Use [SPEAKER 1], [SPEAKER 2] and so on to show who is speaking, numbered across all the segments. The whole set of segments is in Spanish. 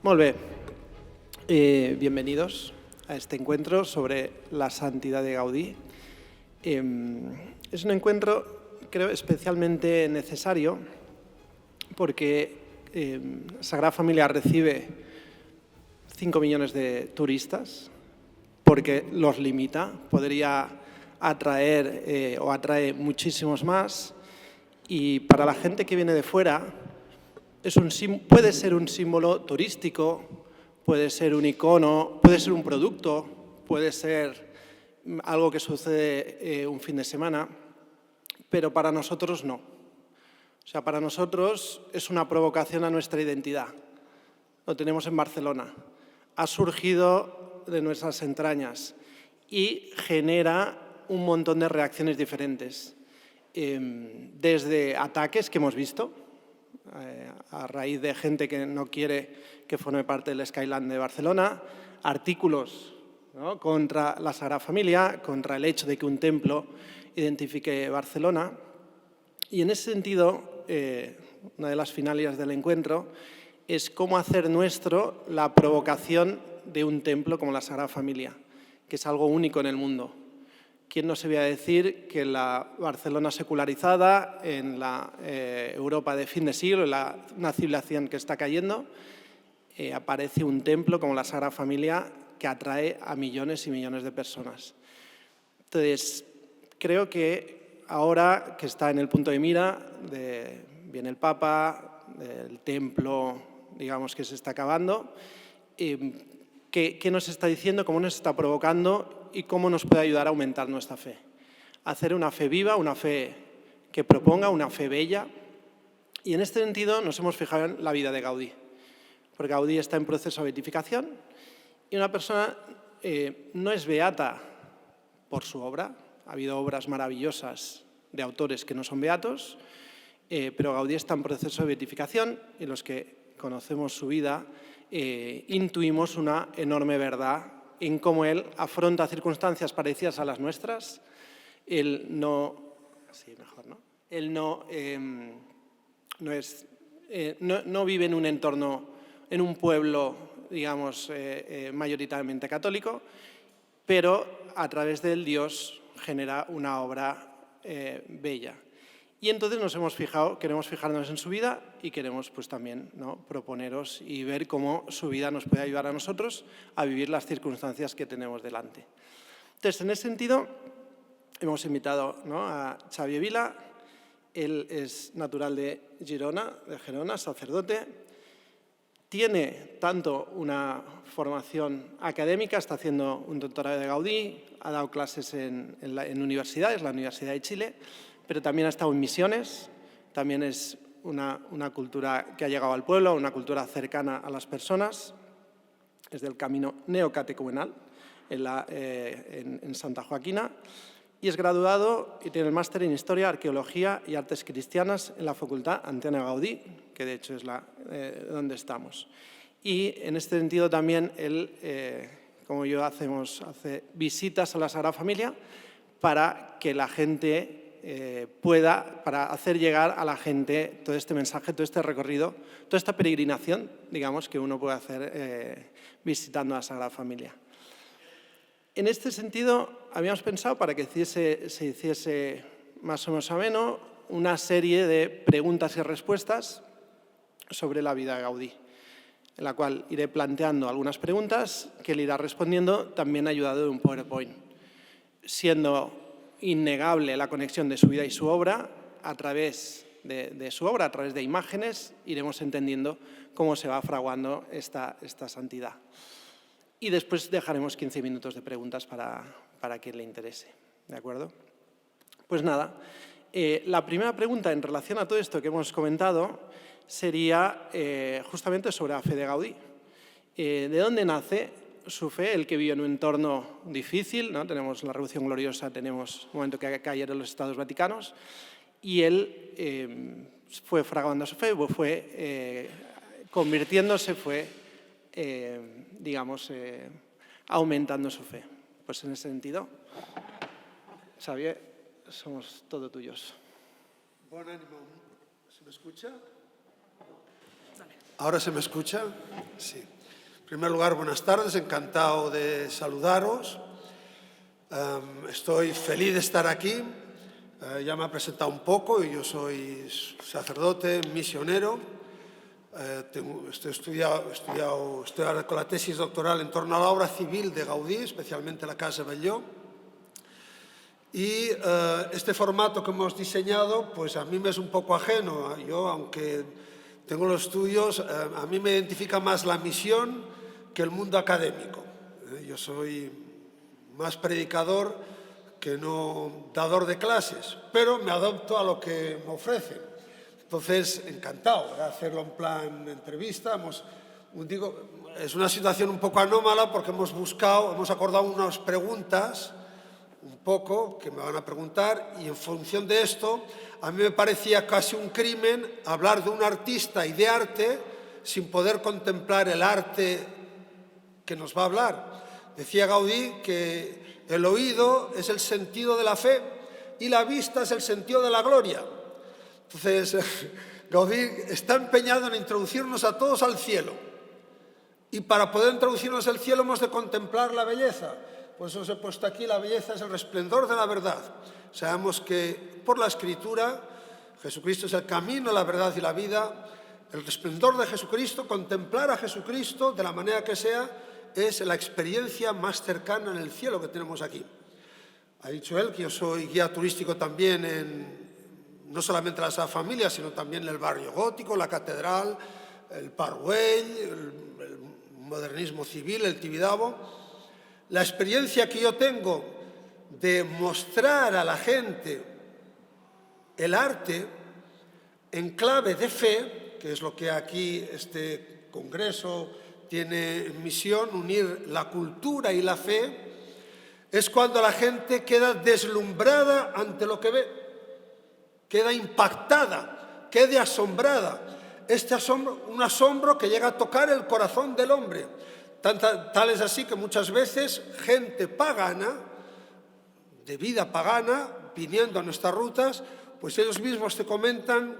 [SPEAKER 1] Molt bé. Bienvenidos a este encuentro sobre la santidad de Gaudí. Es un encuentro, creo, especialmente necesario porque Sagrada Familia recibe 5 millones de turistas, porque los limita. Podría atraer o atrae muchísimos más, y para la gente que viene de fuera puede ser un símbolo turístico, puede ser un icono, puede ser un producto, puede ser algo que sucede un fin de semana, pero para nosotros no. O sea, para nosotros es una provocación a nuestra identidad. Lo tenemos en Barcelona. Ha surgido de nuestras entrañas y genera un montón de reacciones diferentes. Desde ataques que hemos visto, a raíz de gente que no quiere que forme parte del Skyline de Barcelona, artículos, ¿no?, contra la Sagrada Familia, contra el hecho de que un templo identifique Barcelona. Y en ese sentido, una de las finalidades del encuentro es cómo hacer nuestro la provocación de un templo como la Sagrada Familia, que es algo único en el mundo. ¿Quién no se veía decir que en la Barcelona secularizada, en la Europa de fin de siglo, en una civilización que está cayendo, aparece un templo como la Sagrada Familia que atrae a millones y millones de personas? Entonces, creo que ahora que está en el punto de mira, viene el Papa, el templo, digamos, que se está acabando, ¿qué nos está diciendo, cómo nos está provocando y cómo nos puede ayudar a aumentar nuestra fe? Hacer una fe viva, una fe que proponga, una fe bella. Y en este sentido nos hemos fijado en la vida de Gaudí, porque Gaudí está en proceso de beatificación y una persona no es beata por su obra. Ha habido obras maravillosas de autores que no son beatos, pero Gaudí está en proceso de beatificación y los que conocemos su vida intuimos una enorme verdad en cómo él afronta circunstancias parecidas a las nuestras. Él no vive en un entorno, en un pueblo, digamos, mayoritariamente católico, pero a través de él Dios genera una obra bella. Y entonces queremos fijarnos en su vida y queremos pues también, ¿no?, proponeros y ver cómo su vida nos puede ayudar a nosotros a vivir las circunstancias que tenemos delante. Entonces, en ese sentido, hemos invitado, ¿no?, a Xavier Vila. Él es natural de Gerona, sacerdote. Tiene tanto una formación académica, está haciendo un doctorado de Gaudí, ha dado clases en universidades, la Universidad de Chile, pero también ha estado en misiones. También es una cultura que ha llegado al pueblo, una cultura cercana a las personas. Es del camino neocatecumenal en Santa Joaquina y es graduado y tiene el máster en Historia, Arqueología y Artes Cristianas en la Facultad Antonio Gaudí, que de hecho es donde estamos. Y en este sentido también él, como yo, hace visitas a la Sagrada Familia para que la gente para hacer llegar a la gente todo este mensaje, todo este recorrido, toda esta peregrinación, digamos, que uno puede hacer visitando a la Sagrada Familia. En este sentido, habíamos pensado, para que se hiciese más o menos ameno, una serie de preguntas y respuestas sobre la vida de Gaudí, en la cual iré planteando algunas preguntas que él irá respondiendo, también ayudado de un PowerPoint, siendo innegable la conexión de su vida y su obra. A través de su obra, a través de imágenes, iremos entendiendo cómo se va fraguando esta santidad. Y después dejaremos 15 minutos de preguntas para quien le interese. ¿De acuerdo? Pues nada, la primera pregunta en relación a todo esto que hemos comentado sería justamente sobre la fe de Gaudí. ¿De dónde nace su fe? El que vive en un entorno difícil, ¿no? Tenemos la Revolución Gloriosa, tenemos un momento que cayeron los Estados Vaticanos, y él fue fraguando su fe, fue convirtiéndose, digamos, aumentando su fe. Pues en ese sentido, Xavier, somos todo tuyos.
[SPEAKER 2] Buen ánimo. ¿Se me escucha? ¿Ahora se me escucha? Sí. En primer lugar, buenas tardes, encantado de saludaros. Estoy feliz de estar aquí. Ya me he presentado un poco, yo soy sacerdote, misionero. Estoy ahora con la tesis doctoral en torno a la obra civil de Gaudí, especialmente la Casa Batlló. Y este formato que hemos diseñado, pues a mí me es un poco ajeno. Yo, aunque tengo los estudios, a mí me identifica más la misión que el mundo académico. Yo soy más predicador que no dador de clases, pero me adapto a lo que me ofrecen. Entonces, encantado de hacerlo en plan entrevista. Es una situación un poco anómala porque hemos acordado unas preguntas un poco que me van a preguntar, y en función de esto a mí me parecía casi un crimen hablar de un artista y de arte sin poder contemplar el arte que nos va a hablar. Decía Gaudí que el oído es el sentido de la fe y la vista es el sentido de la gloria. Entonces, Gaudí está empeñado en introducirnos a todos al cielo, y para poder introducirnos al cielo hemos de contemplar la belleza. Por eso os he puesto aquí: la belleza es el resplandor de la verdad. Sabemos que por la Escritura Jesucristo es el camino, la verdad y la vida. El resplandor de Jesucristo, contemplar a Jesucristo de la manera que sea, es la experiencia más cercana en el cielo que tenemos aquí. Ha dicho él que yo soy guía turístico también no solamente en la Sagrada Familia, sino también en el barrio gótico, la catedral, el Parwell, el modernismo civil, el Tibidabo. La experiencia que yo tengo de mostrar a la gente el arte en clave de fe, que es lo que aquí este congreso tiene en misión, unir la cultura y la fe, es cuando la gente queda deslumbrada ante lo que ve, queda impactada, queda asombrada. Este asombro, un asombro que llega a tocar el corazón del hombre. Tal es así que muchas veces gente pagana, de vida pagana, viniendo a nuestras rutas, pues ellos mismos te comentan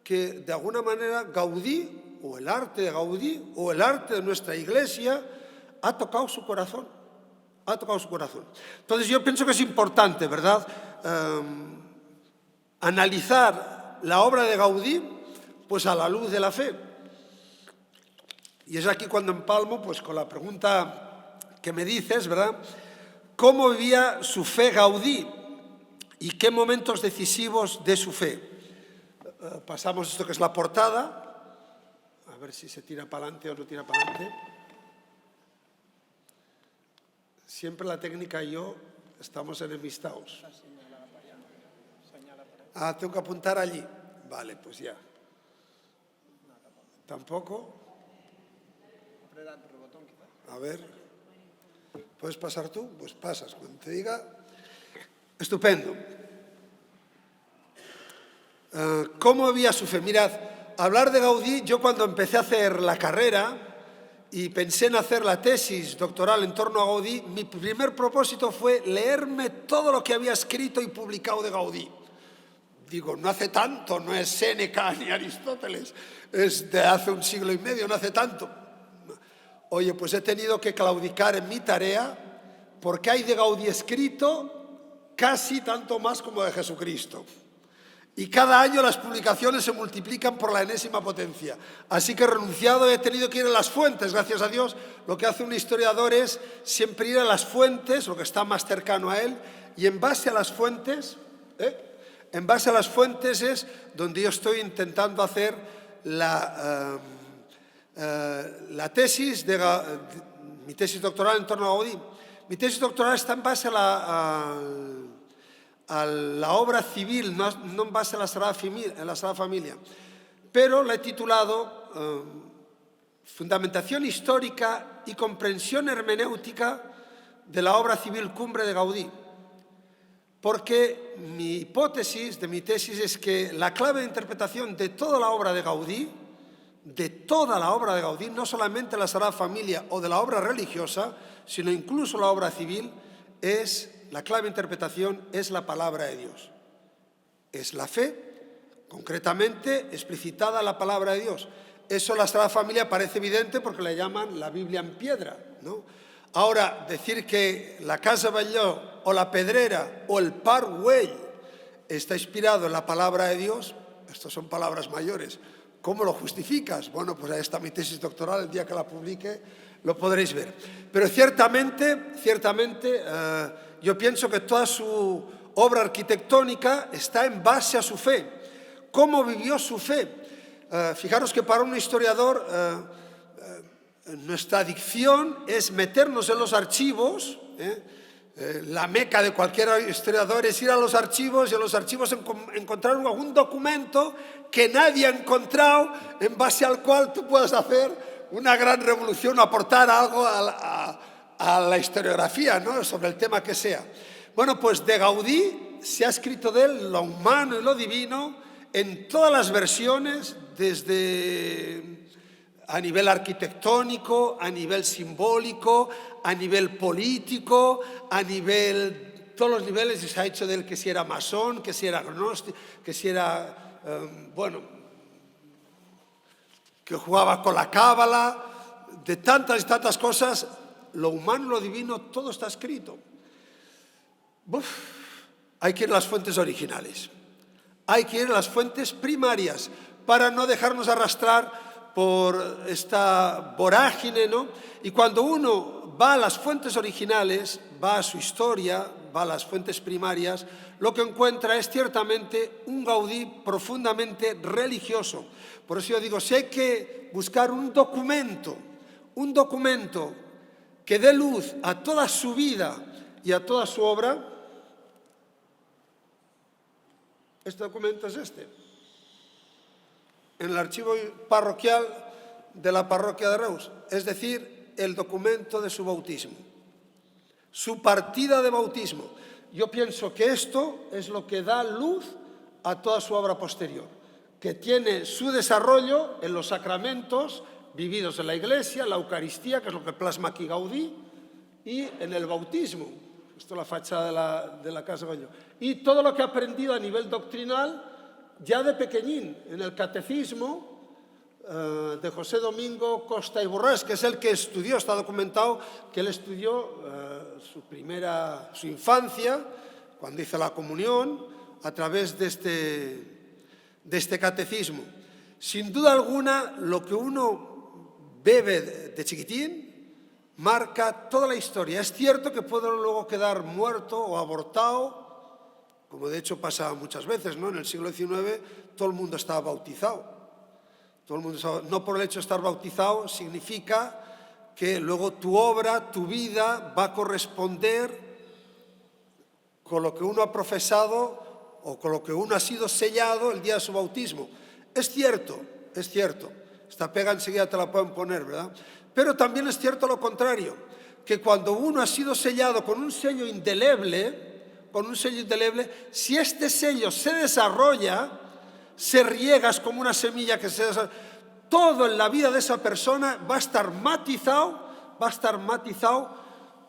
[SPEAKER 2] que de alguna manera Gaudí, o el arte de Gaudí, o el arte de nuestra iglesia, ha tocado su corazón. Ha tocado su corazón. Entonces yo pienso que es importante, ¿verdad?, analizar la obra de Gaudí pues a la luz de la fe. Y es aquí cuando empalmo pues con la pregunta que me dices, ¿verdad? ¿Cómo vivía su fe Gaudí y qué momentos decisivos de su fe? Pasamos esto que es la portada, a ver si se tira para adelante o no tira para adelante. Siempre la técnica y yo estamos enemistados. Ah, tengo que apuntar allí. Vale, pues ya. ¿Tampoco? A ver. ¿Puedes pasar tú? Pues pasas. Cuando te diga. Estupendo. ¿Cómo había su fe? Mirad, hablar de Gaudí, yo cuando empecé a hacer la carrera y pensé en hacer la tesis doctoral en torno a Gaudí, mi primer propósito fue leerme todo lo que había escrito y publicado de Gaudí. Digo, no hace tanto, no es Séneca ni Aristóteles, es de hace un siglo y medio, no hace tanto. Oye, pues he tenido que claudicar en mi tarea porque hay de Gaudí escrito casi tanto más como de Jesucristo. Y cada año las publicaciones se multiplican por la enésima potencia. Así que he renunciado, he tenido que ir a las fuentes, gracias a Dios. Lo que hace un historiador es siempre ir a las fuentes, lo que está más cercano a él, y en base a las fuentes, es donde yo estoy intentando hacer la tesis, mi tesis doctoral en torno a Gaudí. Mi tesis doctoral está en base a la obra civil, no en base a la Sagrada Familia, pero la he titulado Fundamentación histórica y comprensión hermenéutica de la obra civil cumbre de Gaudí. Porque mi hipótesis de mi tesis es que la clave de interpretación de toda la obra de Gaudí, no solamente la Sagrada Familia o de la obra religiosa, sino incluso la obra civil, la clave de interpretación es la palabra de Dios. Es la fe, concretamente explicitada en la palabra de Dios. eso la Sagrada Familia parece evidente porque le llaman la Biblia en piedra, ¿no? Ahora, decir que la Casa Batlló o la Pedrera o el Parc Güell está inspirado en la palabra de Dios, estas son palabras mayores. ¿Cómo lo justificas? Bueno, pues ahí está mi tesis doctoral, el día que la publique lo podréis ver. Pero ciertamente, yo pienso que toda su obra arquitectónica está en base a su fe. ¿Cómo vivió su fe? Fijaros que para un historiador nuestra adicción es meternos en los archivos. La meca de cualquier historiador es ir a los archivos y en los archivos encontrar algún documento que nadie ha encontrado en base al cual tú puedas hacer una gran revolución o aportar algo a la historiografía, ¿no? Sobre el tema que sea. Bueno, pues de Gaudí se ha escrito de él lo humano y lo divino en todas las versiones, desde a nivel arquitectónico, a nivel simbólico, a nivel político, a nivel, todos los niveles, y se ha hecho de él que si era masón, que si era agnóstico, que si era, que jugaba con la cábala, de tantas y tantas cosas, lo humano, lo divino, todo está escrito. Hay que ir a las fuentes originales, hay que ir a las fuentes primarias para no dejarnos arrastrar por esta vorágine, ¿no? Y cuando uno va a las fuentes originales, va a su historia, va a las fuentes primarias, lo que encuentra es ciertamente un Gaudí profundamente religioso. Por eso yo digo, si hay que buscar un documento que dé luz a toda su vida y a toda su obra, este documento es este. En el archivo parroquial de la parroquia de Reus, es decir, el documento de su bautismo, su partida de bautismo. Yo pienso que esto es lo que da luz a toda su obra posterior, que tiene su desarrollo en los sacramentos vividos en la Iglesia, la Eucaristía, que es lo que plasma aquí Gaudí, y en el bautismo. Esto es la fachada de la Casa Batlló. Y todo lo que ha aprendido a nivel doctrinal ya de pequeñín, en el catecismo de José Domingo Costa y Borràs, que es el que estudió, está documentado que él estudió su infancia, cuando hizo la comunión, a través de este catecismo. Sin duda alguna, lo que uno bebe de chiquitín marca toda la historia. Es cierto que puede luego quedar muerto o abortado, como de hecho pasa muchas veces, ¿no? En el siglo XIX todo el mundo estaba bautizado. No por el hecho de estar bautizado significa que luego tu obra, tu vida va a corresponder con lo que uno ha profesado o con lo que uno ha sido sellado el día de su bautismo. Es cierto. Esta pega enseguida te la pueden poner, ¿verdad? Pero también es cierto lo contrario, que cuando uno ha sido sellado con un sello indeleble, si este sello se desarrolla, se riega, es como una semilla que se desarrolla, todo en la vida de esa persona va a estar matizado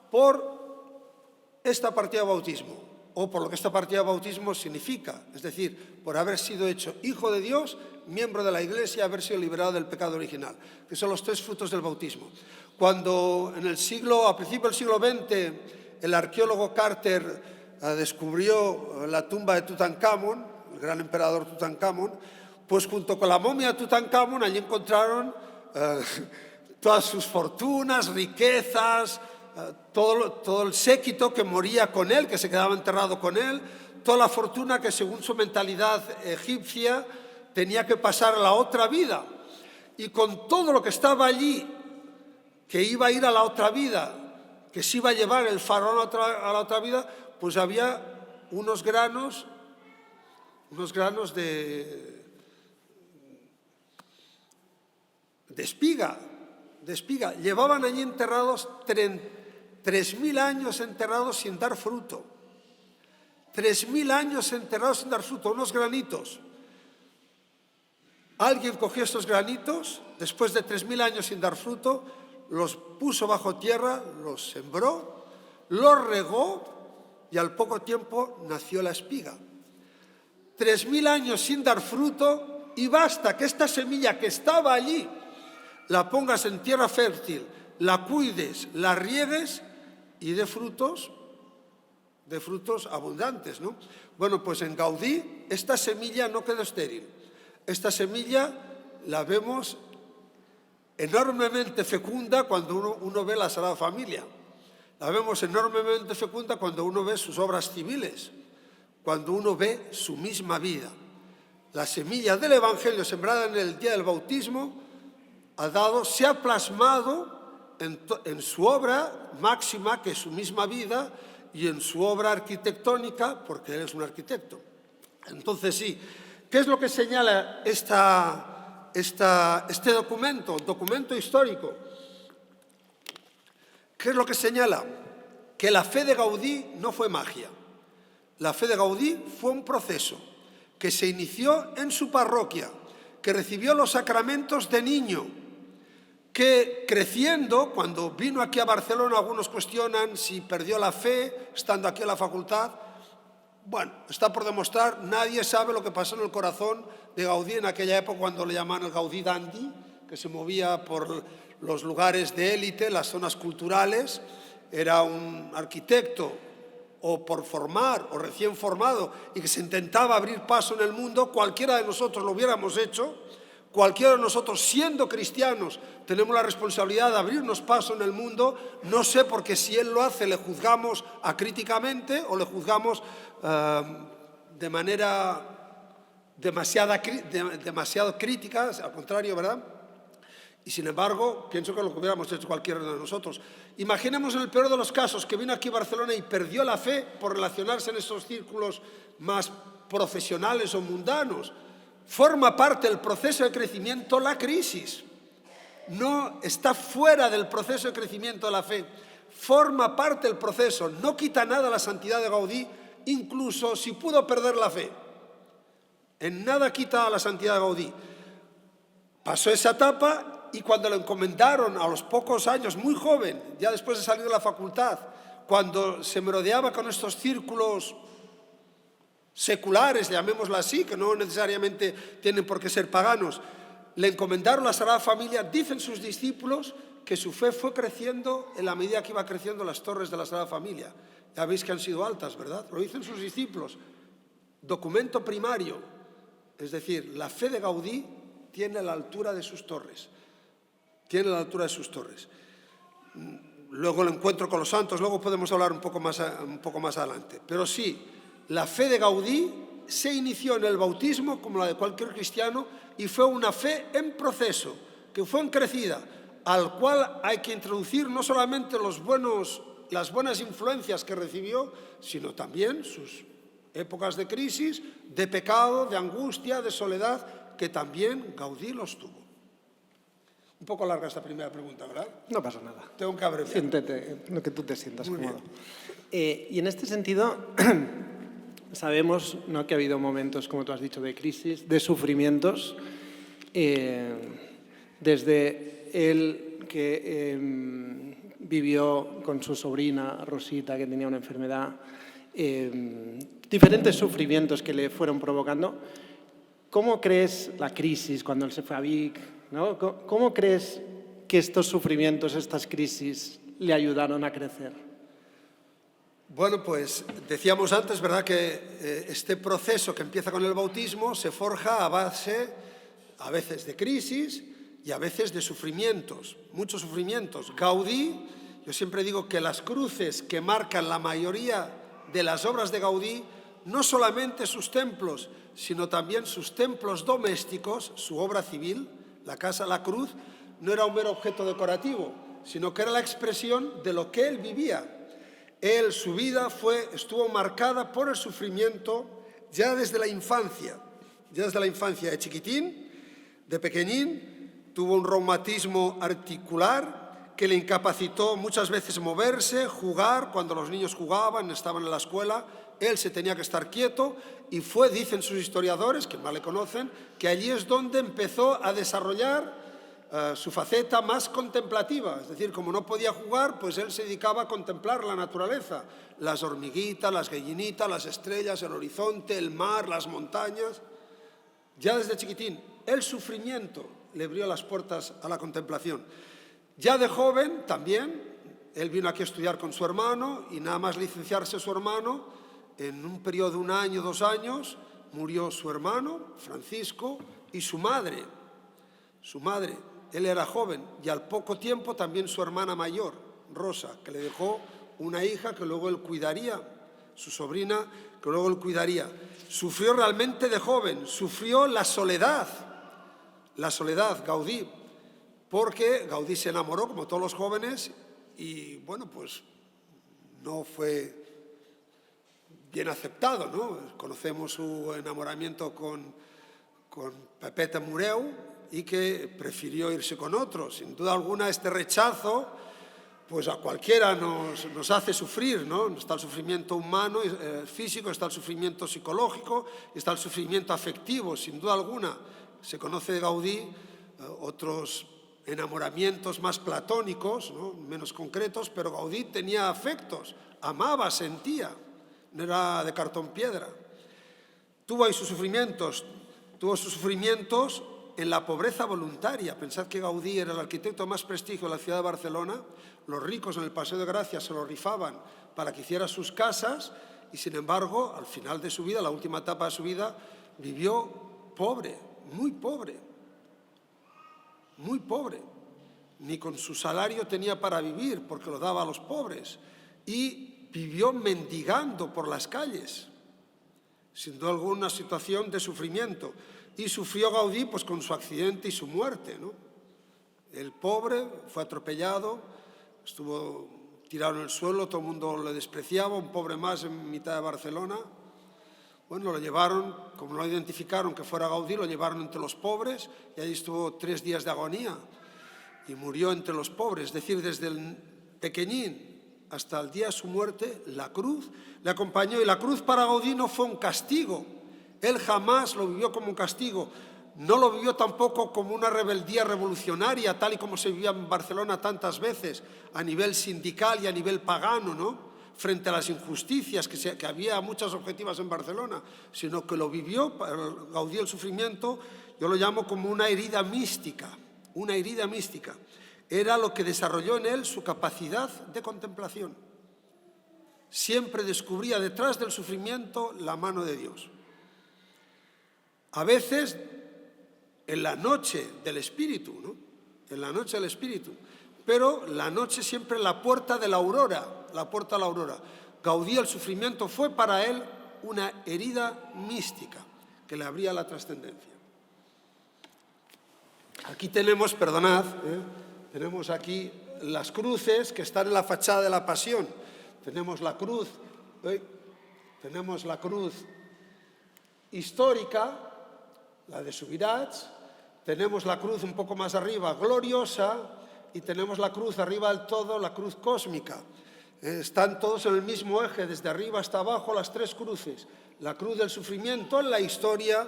[SPEAKER 2] por esta partida de bautismo, o por lo que esta partida de bautismo significa, es decir, por haber sido hecho hijo de Dios, miembro de la Iglesia, haber sido liberado del pecado original, que son los 3 frutos del bautismo. Cuando a principios del siglo XX, el arqueólogo Carter descubrió la tumba de Tutankamón, el gran emperador Tutankamón, pues junto con la momia de Tutankamón allí encontraron todas sus fortunas, riquezas, todo el séquito que moría con él, que se quedaba enterrado con él, toda la fortuna que según su mentalidad egipcia tenía que pasar a la otra vida. Y con todo lo que estaba allí, que iba a ir a la otra vida, que se iba a llevar el faraón a la otra vida, pues había unos granos de espiga. Llevaban allí enterrados 3.000 años enterrados sin dar fruto. 3.000 años enterrados sin dar fruto, unos granitos. Alguien cogió estos granitos, después de 3.000 años sin dar fruto, los puso bajo tierra, los sembró, los regó y al poco tiempo nació la espiga. 3.000 años sin dar fruto y basta que esta semilla que estaba allí la pongas en tierra fértil, la cuides, la riegues y dé frutos abundantes, ¿no? Bueno, pues en Gaudí esta semilla no quedó estéril. Esta semilla la vemos enormemente fecunda cuando uno ve la Sagrada Familia. La vemos enormemente fecunda cuando uno ve sus obras civiles, cuando uno ve su misma vida. La semilla del Evangelio sembrada en el día del bautismo se ha plasmado en su obra máxima, que es su misma vida, y en su obra arquitectónica, porque él es un arquitecto. Entonces sí, ¿qué es lo que señala este documento histórico? ¿Qué es lo que señala? Que la fe de Gaudí no fue magia. La fe de Gaudí fue un proceso que se inició en su parroquia, que recibió los sacramentos de niño, que creciendo, cuando vino aquí a Barcelona, algunos cuestionan si perdió la fe estando aquí en la facultad. Bueno, está por demostrar, nadie sabe lo que pasó en el corazón de Gaudí en aquella época cuando le llamaban el Gaudí dandy, que se movía por los lugares de élite, las zonas culturales. Era un arquitecto o por formar o recién formado y que se intentaba abrir paso en el mundo. Cualquiera de nosotros lo hubiéramos hecho. Cualquiera de nosotros, siendo cristianos, tenemos la responsabilidad de abrirnos paso en el mundo. No sé por qué si él lo hace le juzgamos acríticamente o le juzgamos de manera demasiado crítica, al contrario, ¿verdad? Y sin embargo, pienso que lo que hubiéramos hecho cualquiera de nosotros. Imaginemos en el peor de los casos que vino aquí a Barcelona y perdió la fe por relacionarse en esos círculos más profesionales o mundanos. Forma parte del proceso de crecimiento la crisis. No está fuera del proceso de crecimiento de la fe. Forma parte del proceso. No quita nada la santidad de Gaudí, incluso si pudo perder la fe. En nada quita la santidad de Gaudí. Pasó esa etapa y cuando lo encomendaron a los pocos años, muy joven, ya después de salir de la facultad, cuando se merodeaba con estos círculos seculares, llamémoslo así, que no necesariamente tienen por qué ser paganos, le encomendaron la Sagrada Familia. Dicen sus discípulos que su fe fue creciendo en la medida que iba creciendo las torres de la Sagrada Familia. Ya veis que han sido altas, ¿verdad? Lo dicen sus discípulos. Documento primario. Es decir, la fe de Gaudí tiene la altura de sus torres. Tiene la altura de sus torres. Luego el encuentro con los santos, luego podemos hablar un poco más adelante. Pero sí, la fe de Gaudí se inició en el bautismo, como la de cualquier cristiano, y fue una fe en proceso, que fue en crecida, al cual hay que introducir no solamente las buenas influencias que recibió, sino también sus épocas de crisis, de pecado, de angustia, de soledad, que también Gaudí los tuvo. Un poco larga esta primera pregunta, ¿verdad?
[SPEAKER 1] No pasa nada.
[SPEAKER 2] Tengo que abreviar.
[SPEAKER 1] Siéntete, lo que tú te sientas
[SPEAKER 2] Muy
[SPEAKER 1] cómodo. Y en este sentido, sabemos, ¿no?, que ha habido momentos, como tú has dicho, de crisis, de sufrimientos, desde él que vivió con su sobrina Rosita, que tenía una enfermedad, diferentes sufrimientos que le fueron provocando. ¿Cómo crees la crisis cuando él se fue a Vic, ¿no? ¿Cómo crees que estos sufrimientos, estas crisis, le ayudaron a crecer?
[SPEAKER 2] Bueno, pues decíamos antes, ¿verdad?, que este proceso que empieza con el bautismo se forja a base, a veces de crisis y a veces de sufrimientos, muchos sufrimientos. Gaudí, yo siempre digo que las cruces que marcan la mayoría de las obras de Gaudí, no solamente sus templos, sino también sus templos domésticos, su obra civil, la casa, la cruz, no era un mero objeto decorativo, sino que era la expresión de lo que él vivía. Su vida estuvo marcada por el sufrimiento ya desde la infancia. Ya desde la infancia, de chiquitín, de pequeñín, tuvo un reumatismo articular que le incapacitó muchas veces moverse, jugar. Cuando los niños jugaban, estaban en la escuela, él se tenía que estar quieto y dicen sus historiadores, que más le conocen, que allí es donde empezó a desarrollar su faceta más contemplativa. Es decir, como no podía jugar, pues él se dedicaba a contemplar la naturaleza, las hormiguitas, las gallinitas, las estrellas, el horizonte, el mar, las montañas. Ya desde chiquitín, el sufrimiento le abrió las puertas a la contemplación. Ya de joven también, él vino aquí a estudiar con su hermano y nada más licenciarse su hermano, en un periodo de 1 año, 2 años, murió su hermano, Francisco, y su madre. Su madre, él era joven, y al poco tiempo también su hermana mayor, Rosa, que le dejó una hija que luego él cuidaría, su sobrina, que luego él cuidaría. Sufrió realmente de joven, sufrió la soledad, Gaudí, porque Gaudí se enamoró, como todos los jóvenes, y bueno, pues no fue bien aceptado, ¿no? Conocemos su enamoramiento con Pepeta Mureu y que prefirió irse con otro. Sin duda alguna, este rechazo, pues a cualquiera nos hace sufrir, ¿no? Está el sufrimiento humano, físico, está el sufrimiento psicológico, está el sufrimiento afectivo, sin duda alguna. Se conoce de Gaudí otros enamoramientos más platónicos, ¿no? Menos concretos, pero Gaudí tenía afectos, amaba, sentía, no era de cartón piedra. Tuvo sus sufrimientos en la pobreza voluntaria. Pensad que Gaudí era el arquitecto de más prestigio de la ciudad de Barcelona. Los ricos en el Paseo de Gracia se lo rifaban para que hiciera sus casas y, sin embargo, al final de su vida, la última etapa de su vida, vivió pobre, muy pobre, muy pobre. Ni con su salario tenía para vivir porque lo daba a los pobres y vivió mendigando por las calles. Sin duda alguna, una situación de sufrimiento. Y sufrió Gaudí pues con su accidente y su muerte, ¿no? El pobre fue atropellado, estuvo tirado en el suelo, todo el mundo le despreciaba, un pobre más en mitad de Barcelona. Bueno, lo llevaron, como lo identificaron que fuera Gaudí, lo llevaron entre los pobres y ahí estuvo 3 días de agonía y murió entre los pobres. Es decir, desde el pequeñín hasta el día de su muerte, la cruz le acompañó. Y la cruz para Gaudí no fue un castigo. Él jamás lo vivió como un castigo. No lo vivió tampoco como una rebeldía revolucionaria, tal y como se vivía en Barcelona tantas veces, a nivel sindical y a nivel pagano, ¿no? Frente a las injusticias que había muchas objetivas en Barcelona, sino que lo vivió, Gaudí, el sufrimiento, yo lo llamo como una herida mística, una herida mística. Era lo que desarrolló en él su capacidad de contemplación. Siempre descubría detrás del sufrimiento la mano de Dios. A veces en la noche del espíritu, ¿no? En la noche del espíritu. Pero la noche siempre la puerta de la aurora, la puerta de la aurora. Gaudí, el sufrimiento fue para él una herida mística que le abría la trascendencia. Aquí tenemos, perdonad, tenemos aquí las cruces que están en la fachada de la Pasión. Tenemos la cruz histórica, la de Subirats, tenemos la cruz un poco más arriba, gloriosa, y tenemos la cruz arriba del todo, la cruz cósmica. Están todos en el mismo eje, desde arriba hasta abajo, las 3 cruces. La cruz del sufrimiento en la historia,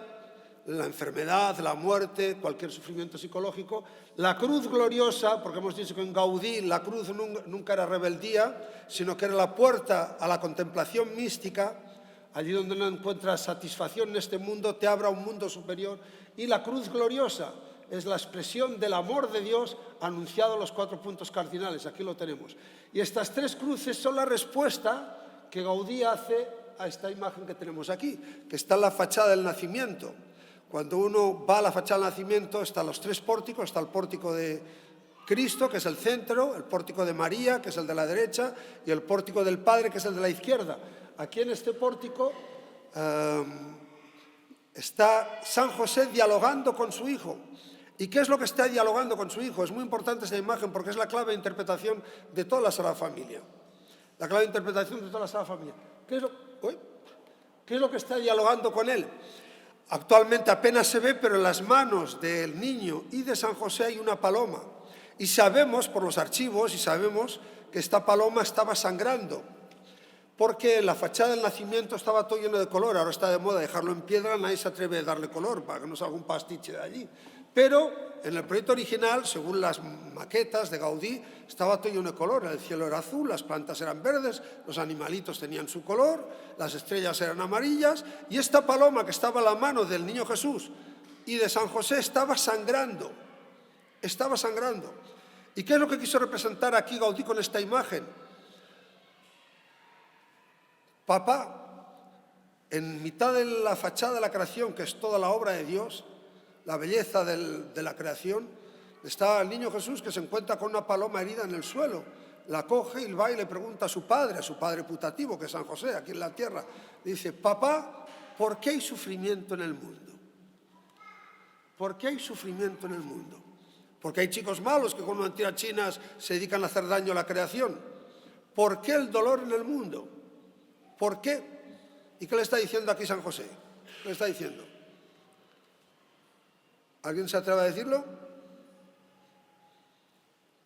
[SPEAKER 2] la enfermedad, la muerte, cualquier sufrimiento psicológico. La cruz gloriosa, porque hemos dicho que en Gaudí la cruz nunca era rebeldía, sino que era la puerta a la contemplación mística. Allí donde no encuentras satisfacción en este mundo, te abra un mundo superior. Y la cruz gloriosa es la expresión del amor de Dios anunciado en los 4 puntos cardinales. Aquí lo tenemos. Y estas 3 cruces son la respuesta que Gaudí hace a esta imagen que tenemos aquí, que está en la fachada del nacimiento. Cuando uno va a la fachada del nacimiento, están los 3 pórticos. Está el pórtico de Cristo, que es el centro, el pórtico de María, que es el de la derecha, y el pórtico del Padre, que es el de la izquierda. Aquí en este pórtico está San José dialogando con su hijo. ¿Y qué es lo que está dialogando con su hijo? Es muy importante esta imagen porque es la clave de interpretación de toda la Sagrada Familia. La clave de interpretación de toda la Sagrada Familia. ¿Qué es lo que está dialogando con él? Actualmente apenas se ve, pero en las manos del niño y de San José hay una paloma. Y sabemos por los archivos, y sabemos que esta paloma estaba sangrando. Porque la fachada del nacimiento estaba todo lleno de color. Ahora está de moda dejarlo en piedra, nadie se atreve a darle color para que no salga un pastiche de allí. Pero en el proyecto original, según las maquetas de Gaudí, estaba todo lleno de color. El cielo era azul, las plantas eran verdes, los animalitos tenían su color, las estrellas eran amarillas, y esta paloma que estaba a la mano del niño Jesús, y de San José estaba sangrando. Estaba sangrando. ¿Y qué es lo que quiso representar aquí Gaudí con esta imagen? Papá, en mitad de la fachada de la creación, que es toda la obra de Dios, la belleza de la creación, está el niño Jesús que se encuentra con una paloma herida en el suelo. La coge y va y le pregunta a su padre putativo, que es San José, aquí en la tierra. Dice, papá, ¿por qué hay sufrimiento en el mundo? ¿Por qué hay sufrimiento en el mundo? Porque hay chicos malos que con mentiras chinas se dedican a hacer daño a la creación. ¿Por qué el dolor en el mundo? ¿Por qué? ¿Y qué le está diciendo aquí San José? ¿Qué le está diciendo? ¿Alguien se atreve a decirlo?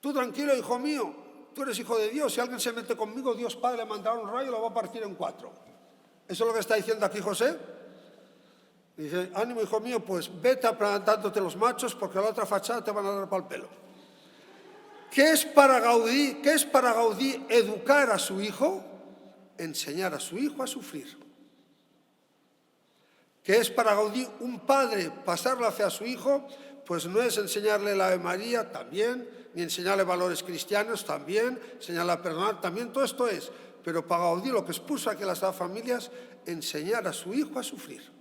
[SPEAKER 2] Tú tranquilo, hijo mío, tú eres hijo de Dios. Si alguien se mete conmigo, Dios Padre le mandará un rayo y lo va a partir en 4. ¿Eso es lo que está diciendo aquí José? Dice, ánimo, hijo mío, pues vete aplantándote los machos porque a la otra fachada te van a dar pa'l pelo. ¿Qué es para Gaudí? ¿Qué es para Gaudí educar a su hijo? Enseñar a su hijo a sufrir. ¿Qué es para Gaudí un padre pasar la fe a su hijo? Pues no es enseñarle la Ave María, también, ni enseñarle valores cristianos, también, enseñarle a perdonar, también, todo esto es. Pero para Gaudí lo que expuso aquí a las familias, enseñar a su hijo a sufrir.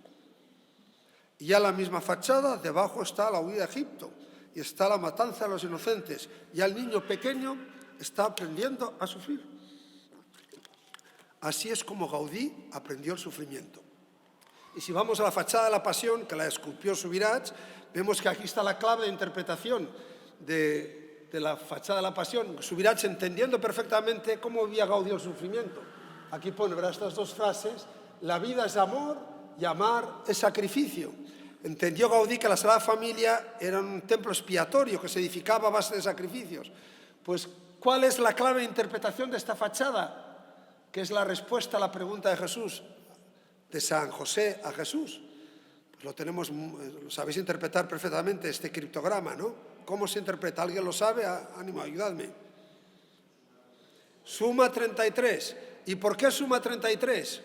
[SPEAKER 2] Y ya la misma fachada, debajo está la huida a Egipto y está la matanza de los inocentes. Ya el niño pequeño está aprendiendo a sufrir. Así es como Gaudí aprendió el sufrimiento. Y si vamos a la fachada de la Pasión, que la esculpió Subirats, vemos que aquí está la clave de interpretación de la fachada de la Pasión. Subirats entendiendo perfectamente cómo vivía Gaudí el sufrimiento. Aquí pone, verá, estas dos frases, la vida es amor y amar es sacrificio. Entendió Gaudí que la Sagrada Familia era un templo expiatorio que se edificaba a base de sacrificios. Pues, ¿cuál es la clave de interpretación de esta fachada? Que es la respuesta a la pregunta de Jesús, de San José a Jesús. Pues lo sabéis interpretar perfectamente, este criptograma, ¿no? ¿Cómo se interpreta? ¿Alguien lo sabe? Ánimo, ayudadme. Suma 33. ¿Y por qué suma 33?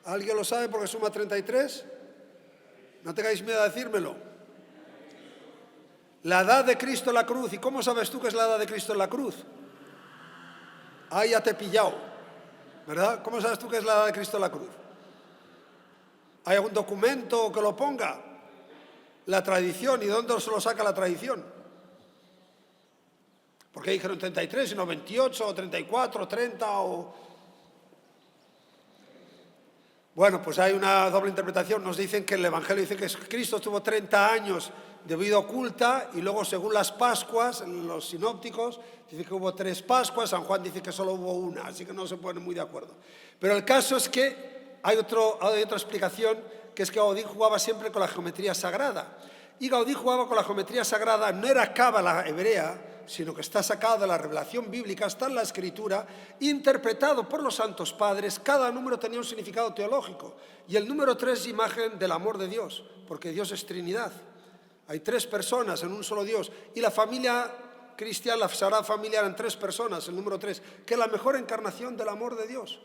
[SPEAKER 2] ¿Alguien lo sabe por qué suma 33? No tengáis miedo a decírmelo. La edad de Cristo en la cruz. ¿Y cómo sabes tú que es la edad de Cristo en la cruz? Ah, ya te he pillado, ¿verdad? ¿Cómo sabes tú que es la edad de Cristo en la cruz? ¿Hay algún documento que lo ponga? La tradición. ¿Y dónde se lo saca la tradición? ¿Por qué dijeron 33 y no 28 o 34 o 30 o...? Bueno, pues hay una doble interpretación. Nos dicen que el Evangelio dice que Cristo estuvo 30 años de vida oculta y luego, según las Pascuas, los sinópticos, dice que hubo 3 Pascuas, San Juan dice que solo hubo una, así que no se ponen muy de acuerdo. Pero el caso es que hay otra explicación, que es que Gaudí jugaba siempre con la geometría sagrada. Y Gaudí jugaba con la geometría sagrada, no era cábala hebrea, sino que está sacado de la revelación bíblica, está en la Escritura, interpretado por los santos padres. Cada número tenía un significado teológico. Y el número 3 es imagen del amor de Dios, porque Dios es Trinidad. Hay 3 personas en un solo Dios. Y la familia cristiana, la Sagrada Familia, eran 3 personas, el número 3, que es la mejor encarnación del amor de Dios.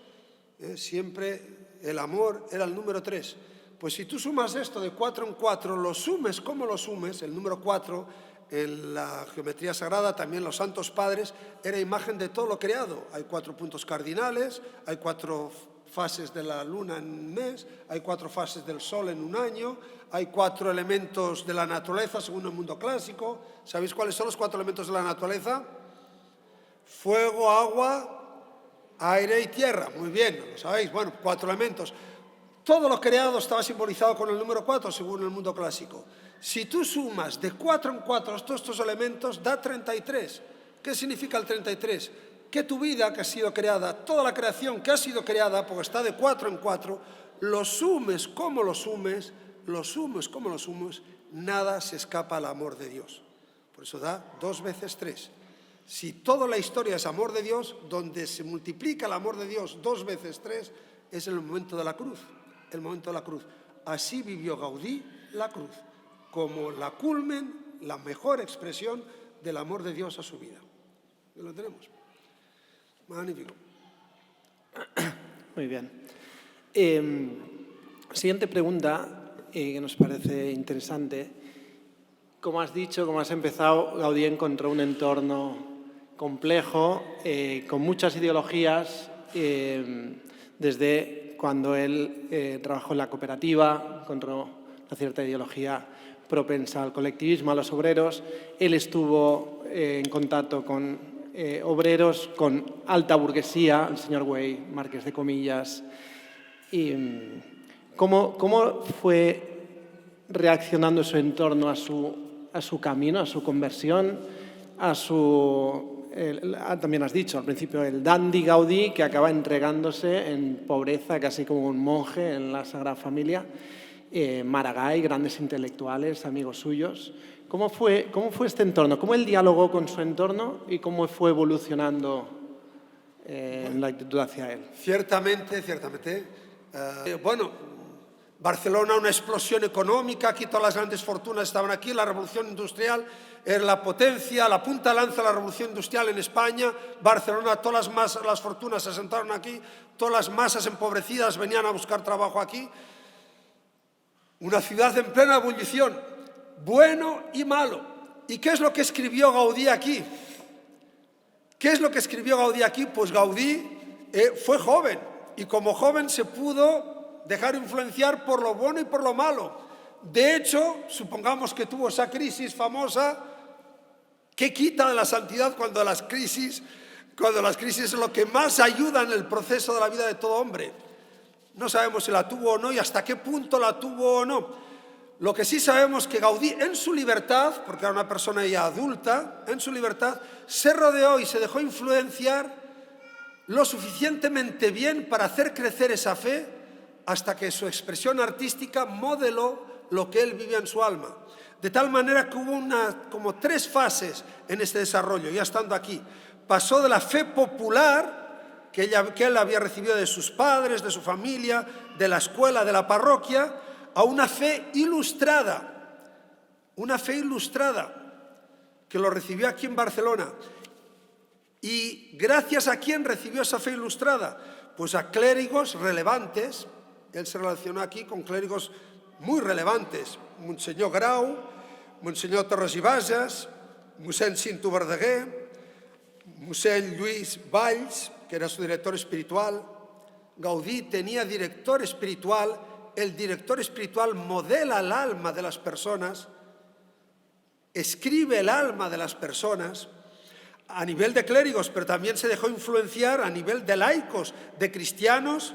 [SPEAKER 2] Siempre el amor era el número 3. Pues si tú sumas esto de 4 en 4, lo sumes como lo sumes, el número 4, en la geometría sagrada, también los santos padres, era imagen de todo lo creado. Hay 4 puntos cardinales, hay 4 fases de la luna en un mes, hay 4 fases del sol en un año, hay 4 elementos de la naturaleza según el mundo clásico. ¿Sabéis cuáles son los 4 elementos de la naturaleza? Fuego, agua, aire y tierra. Muy bien, ¿lo sabéis? Bueno, 4 elementos. Todo lo creado estaba simbolizado con el número 4 según el mundo clásico. Si tú sumas de 4 en 4 todos estos elementos, da 33. ¿Qué significa el 33? Que tu vida que ha sido creada, toda la creación que ha sido creada, porque está de 4 en 4, lo sumes como lo sumes, nada se escapa al amor de Dios. Por eso da 2 veces 3. Si toda la historia es amor de Dios, donde se multiplica el amor de Dios 2 veces 3, es el momento de la cruz. El momento de la cruz. Así vivió Gaudí la cruz, como la culmen, la mejor expresión del amor de Dios a su vida. ¿Ya lo tenemos? Magnífico.
[SPEAKER 1] Muy bien. Siguiente pregunta. que nos parece interesante. Como has dicho, como has empezado, Gaudí encontró un entorno complejo, con muchas ideologías, desde cuando él trabajó en la cooperativa, encontró una cierta ideología propensa al colectivismo, a los obreros. Él estuvo en contacto con obreros, con alta burguesía, el señor Güell, marqués de Comillas. Y, ¿cómo fue reaccionando su entorno a su camino, a su conversión, también has dicho al principio, el dandy Gaudí, que acaba entregándose en pobreza, casi como un monje en la Sagrada Familia? Maragall, grandes intelectuales, amigos suyos. ¿Cómo fue este entorno? ¿Cómo él dialogó con su entorno y cómo fue evolucionando en la actitud hacia él?
[SPEAKER 2] Ciertamente. Bueno, Barcelona, una explosión económica, aquí todas las grandes fortunas estaban aquí, la revolución industrial era la potencia, la punta de lanza de la revolución industrial en España. Barcelona, todas las fortunas se asentaron aquí, todas las masas empobrecidas venían a buscar trabajo aquí. Una ciudad en plena ebullición, bueno y malo. ¿Y qué es lo que escribió Gaudí aquí? ¿Qué es lo que escribió Gaudí aquí? Pues Gaudí fue joven y como joven se pudo dejar influenciar por lo bueno y por lo malo. De hecho, supongamos que tuvo esa crisis famosa. ¿Qué quita de la santidad cuando las crisis es lo que más ayuda en el proceso de la vida de todo hombre? No sabemos si la tuvo o no y hasta qué punto la tuvo o no. Lo que sí sabemos es que Gaudí, en su libertad, porque era una persona ya adulta, en su libertad, se rodeó y se dejó influenciar lo suficientemente bien para hacer crecer esa fe hasta que su expresión artística modeló lo que él vivía en su alma. De tal manera que hubo como 3 fases en este desarrollo, ya estando aquí. Pasó de la fe popular que él había recibido de sus padres, de su familia, de la escuela, de la parroquia, a una fe ilustrada que lo recibió aquí en Barcelona. ¿Y gracias a quién recibió esa fe ilustrada? Pues a clérigos relevantes. Él se relacionó aquí con clérigos muy relevantes. Monseñor Grau, Monseñor Torres i Bages, Mossèn Cinto Verdaguer, Mossèn Lluís Valls, que era su director espiritual. Gaudí tenía director espiritual. El director espiritual modela el alma de las personas, escribe el alma de las personas a nivel de clérigos, pero también se dejó influenciar a nivel de laicos, de cristianos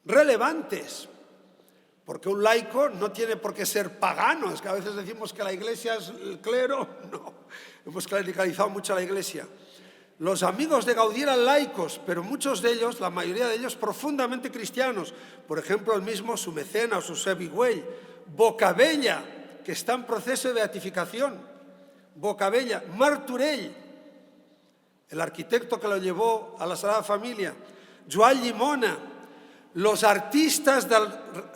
[SPEAKER 2] relevantes. Porque un laico no tiene por qué ser pagano. Es que a veces decimos que la Iglesia es el clero. No, hemos clericalizado mucho a la Iglesia. Los amigos de Gaudí eran laicos, pero muchos de ellos, la mayoría de ellos, profundamente cristianos. Por ejemplo, el mismo su mecenas, Josep Güell, Bocabella, que está en proceso de beatificación. Bocabella, Martorell, el arquitecto que lo llevó a la Sagrada Familia, Joan Llimona, los artistas del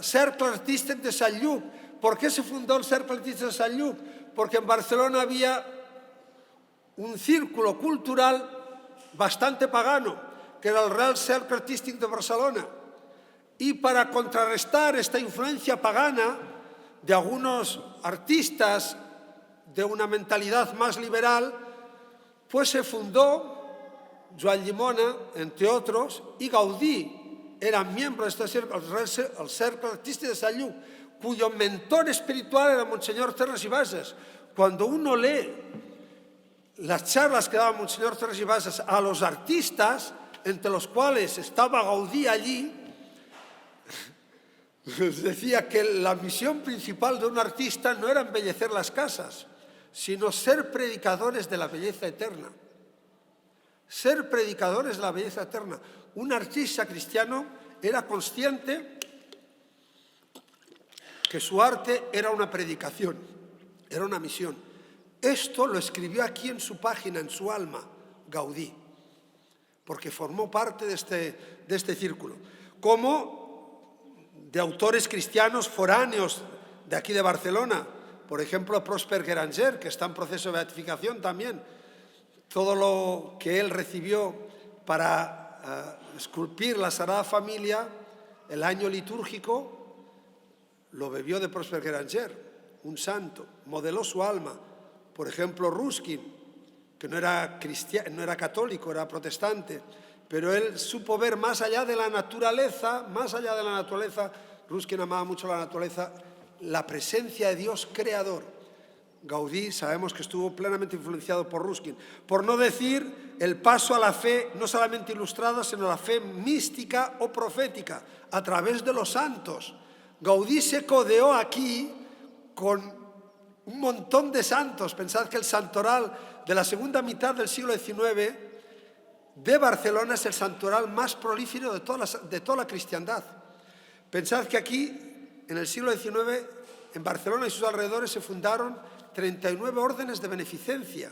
[SPEAKER 2] Cercle Artístic de Sant Lluc. ¿Por qué se fundó el Cercle Artístic de Sant Lluc? Porque en Barcelona había un círculo cultural bastante pagano, que era el Real Cercle Artístic de Barcelona. Y para contrarrestar esta influencia pagana de algunos artistas de una mentalidad más liberal, pues se fundó Joan Llimona, entre otros, y Gaudí era miembro de este el Cercle Artístic de Sant Lluc, cuyo mentor espiritual era Monseñor Torres i Bages. Cuando uno lee las charlas que daba Monseñor Torres i Bages a los artistas, entre los cuales estaba Gaudí allí, les decía que la misión principal de un artista no era embellecer las casas, sino ser predicadores de la belleza eterna. Ser predicadores de la belleza eterna. Un artista cristiano era consciente que su arte era una predicación, era una misión. Esto lo escribió aquí en su página, en su alma, Gaudí, porque formó parte de este círculo. Como de autores cristianos foráneos de aquí de Barcelona, por ejemplo, Prosper Guéranger, que está en proceso de beatificación también. Todo lo que él recibió para esculpir la Sagrada Familia, el año litúrgico, lo bebió de Prosper Granger, un santo, modeló su alma. Por ejemplo, Ruskin, que no era católico, era protestante, pero él supo ver más allá de la naturaleza, Ruskin amaba mucho la naturaleza, la presencia de Dios creador. Gaudí sabemos que estuvo plenamente influenciado por Ruskin, por no decir el paso a la fe no solamente ilustrada, sino la fe mística o profética, a través de los santos. Gaudí se codeó aquí con un montón de santos. Pensad que el santoral de la segunda mitad del siglo XIX de Barcelona es el santoral más prolífero de toda la cristiandad. Pensad que aquí, en el siglo XIX, en Barcelona y sus alrededores se fundaron 39 órdenes de beneficencia.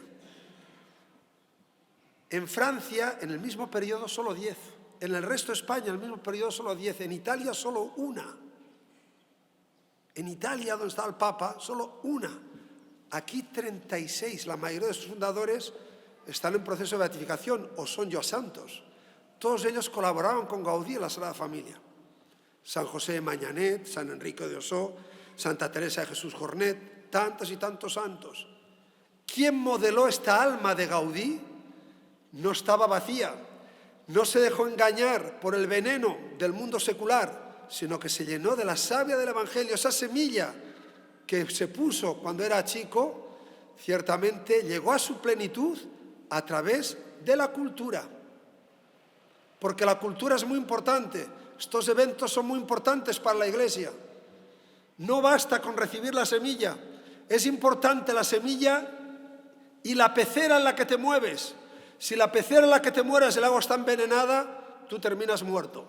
[SPEAKER 2] En Francia, en el mismo periodo, solo 10. En el resto de España, en el mismo periodo, solo 10. En Italia, solo una. En Italia, donde estaba el Papa, solo una. Aquí 36. La mayoría de sus fundadores están en proceso de beatificación o son ya santos. Todos ellos colaboraron con Gaudí en la Sagrada Familia. San José de Mañanet, San Enrique de Ossó, Santa Teresa de Jesús Jornet, tantos y tantos santos. ¿Quién modeló esta alma de Gaudí? No estaba vacía, no se dejó engañar por el veneno del mundo secular, sino que se llenó de la savia del Evangelio. Esa semilla que se puso cuando era chico, ciertamente llegó a su plenitud a través de la cultura. Porque la cultura es muy importante. Estos eventos son muy importantes para la Iglesia. No basta con recibir la semilla. Es importante la semilla y la pecera en la que te mueves. Si la pecera en la que te mueves, el agua está envenenada, tú terminas muerto.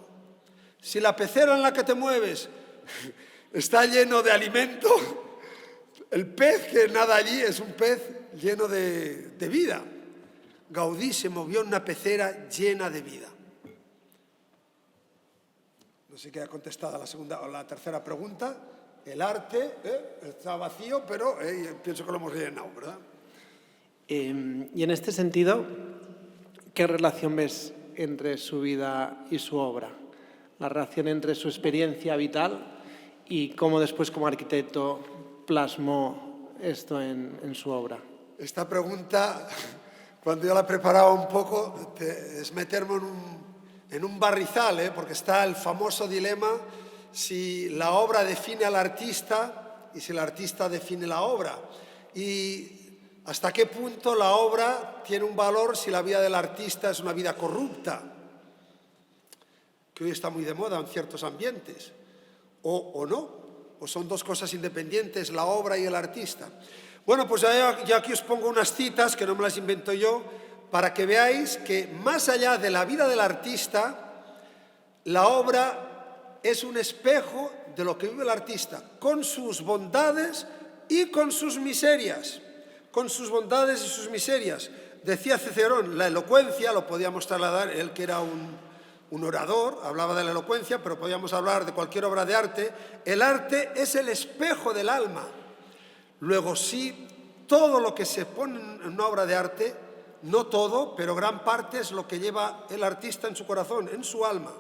[SPEAKER 2] Si la pecera en la que te mueves está lleno de alimento, el pez que nada allí es un pez lleno de vida. Gaudí se movió en una pecera llena de vida. No sé qué ha contestado la segunda o la tercera pregunta. El arte está vacío, pero pienso que lo hemos rellenado, ¿verdad?
[SPEAKER 1] Y en este sentido, ¿qué relación ves entre su vida y su obra? La relación entre su experiencia vital y cómo después como arquitecto plasmó esto en su obra.
[SPEAKER 2] Esta pregunta, cuando yo la preparaba un poco, es meterme en un barrizal, porque está el famoso dilema si la obra define al artista y si el artista define la obra. Y hasta qué punto la obra tiene un valor si la vida del artista es una vida corrupta, que hoy está muy de moda en ciertos ambientes, o no, o son dos cosas independientes, la obra y el artista. Bueno, pues ya aquí os pongo unas citas, que no me las invento yo, para que veáis que más allá de la vida del artista, la obra es un espejo de lo que vive el artista, con sus bondades y con sus miserias. Con sus bondades y sus miserias. Decía Cicerón, la elocuencia, lo podíamos trasladar, él que era un orador, hablaba de la elocuencia, pero podíamos hablar de cualquier obra de arte. El arte es el espejo del alma. Luego sí, todo lo que se pone en una obra de arte, no todo, pero gran parte es lo que lleva el artista en su corazón, en su alma.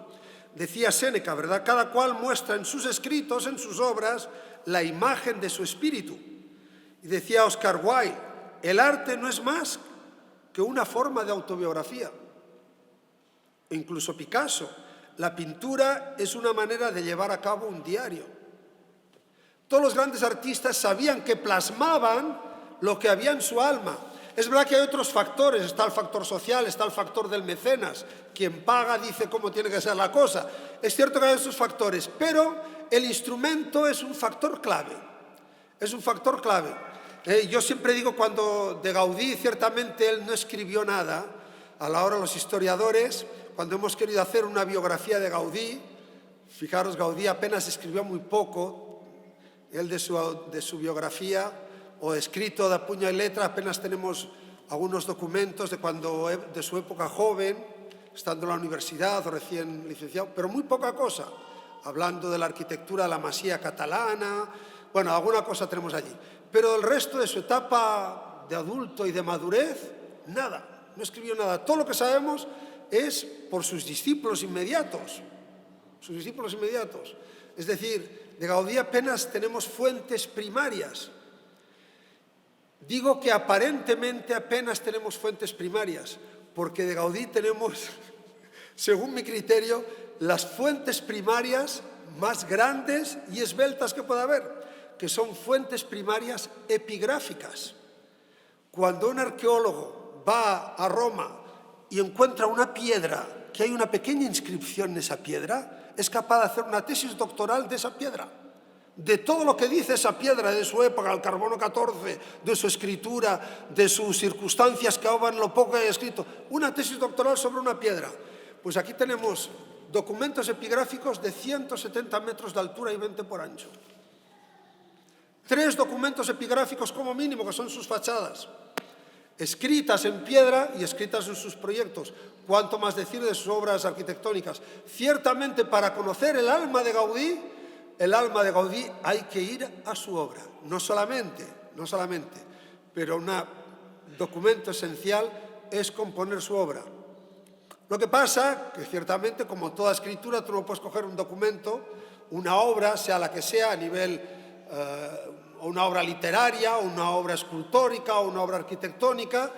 [SPEAKER 2] Decía Séneca, ¿verdad? Cada cual muestra en sus escritos, en sus obras, la imagen de su espíritu. Y decía Oscar Wilde, el arte no es más que una forma de autobiografía. E incluso Picasso, la pintura es una manera de llevar a cabo un diario. Todos los grandes artistas sabían que plasmaban lo que había en su alma. Es verdad que hay otros factores, está el factor social, está el factor del mecenas, quien paga dice cómo tiene que ser la cosa. Es cierto que hay esos factores, pero el instrumento es un factor clave. Es un factor clave. Yo siempre digo, cuando de Gaudí ciertamente él no escribió nada, a la hora los historiadores, cuando hemos querido hacer una biografía de Gaudí, fijaros, Gaudí apenas escribió muy poco, él de su biografía, o escrito de puño y letra, apenas tenemos algunos documentos de su época joven, estando en la universidad o recién licenciado, pero muy poca cosa, hablando de la arquitectura de la Masía catalana, bueno, alguna cosa tenemos allí. Pero el resto de su etapa de adulto y de madurez, nada, no escribió nada. Todo lo que sabemos es por sus discípulos inmediatos. Sus discípulos inmediatos. Es decir, de Gaudí apenas tenemos fuentes primarias. Digo que aparentemente apenas tenemos fuentes primarias, porque de Gaudí tenemos, según mi criterio, las fuentes primarias más grandes y esbeltas que pueda haber, que son fuentes primarias epigráficas. Cuando un arqueólogo va a Roma y encuentra una piedra, que hay una pequeña inscripción en esa piedra, es capaz de hacer una tesis doctoral de esa piedra, de todo lo que dice esa piedra, de su época, el carbono 14, de su escritura, de sus circunstancias que ahogan lo poco que hay escrito. Una tesis doctoral sobre una piedra. Pues aquí tenemos documentos epigráficos de 170 metros de altura y 20 por ancho. 3 documentos epigráficos como mínimo, que son sus fachadas, escritas en piedra y escritas en sus proyectos. Cuánto más decir de sus obras arquitectónicas. Ciertamente, para conocer el alma de Gaudí hay que ir a su obra. No solamente, pero un documento esencial es componer su obra. Lo que pasa que ciertamente, como toda escritura, tú no puedes coger un documento, una obra, sea la que sea, a nivel una obra literaria, una obra escultórica, o una obra arquitectónica,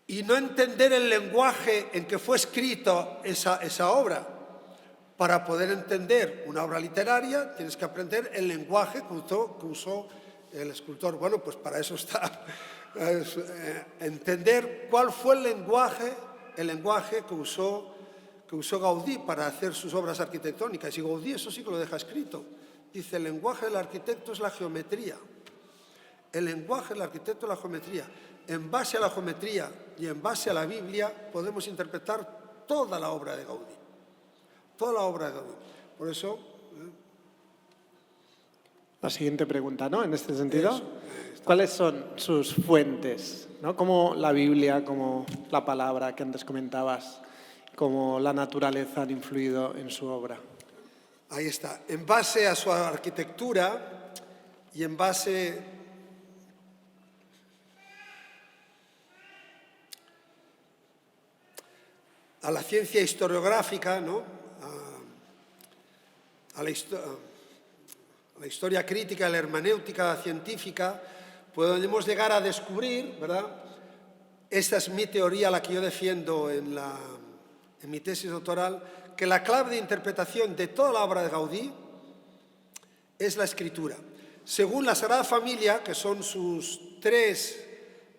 [SPEAKER 2] y no entender el lenguaje en que fue escrita esa obra. Para poder entender una obra literaria tienes que aprender el lenguaje que usó el escultor. Bueno, pues para eso está entender cuál fue el lenguaje que usó Gaudí para hacer sus obras arquitectónicas. Y Gaudí eso sí que lo deja escrito. Dice, el lenguaje del arquitecto es la geometría. El lenguaje del arquitecto es la geometría. En base a la geometría y en base a la Biblia podemos interpretar toda la obra de Gaudí. Toda la obra de Gaudí. Por eso...
[SPEAKER 1] La siguiente pregunta, ¿no? En este sentido, ¿cuáles son sus fuentes? ¿No? Como la Biblia, como la palabra que antes comentabas, como la naturaleza han influido en su obra.
[SPEAKER 2] Ahí está. En base a su arquitectura y en base a la ciencia historiográfica, ¿no? a la historia crítica, a la hermenéutica científica, podemos llegar a descubrir, ¿verdad? Esta es mi teoría, la que yo defiendo en mi tesis doctoral, que la clave de interpretación de toda la obra de Gaudí es la escritura. Según la Sagrada Familia, que son sus 3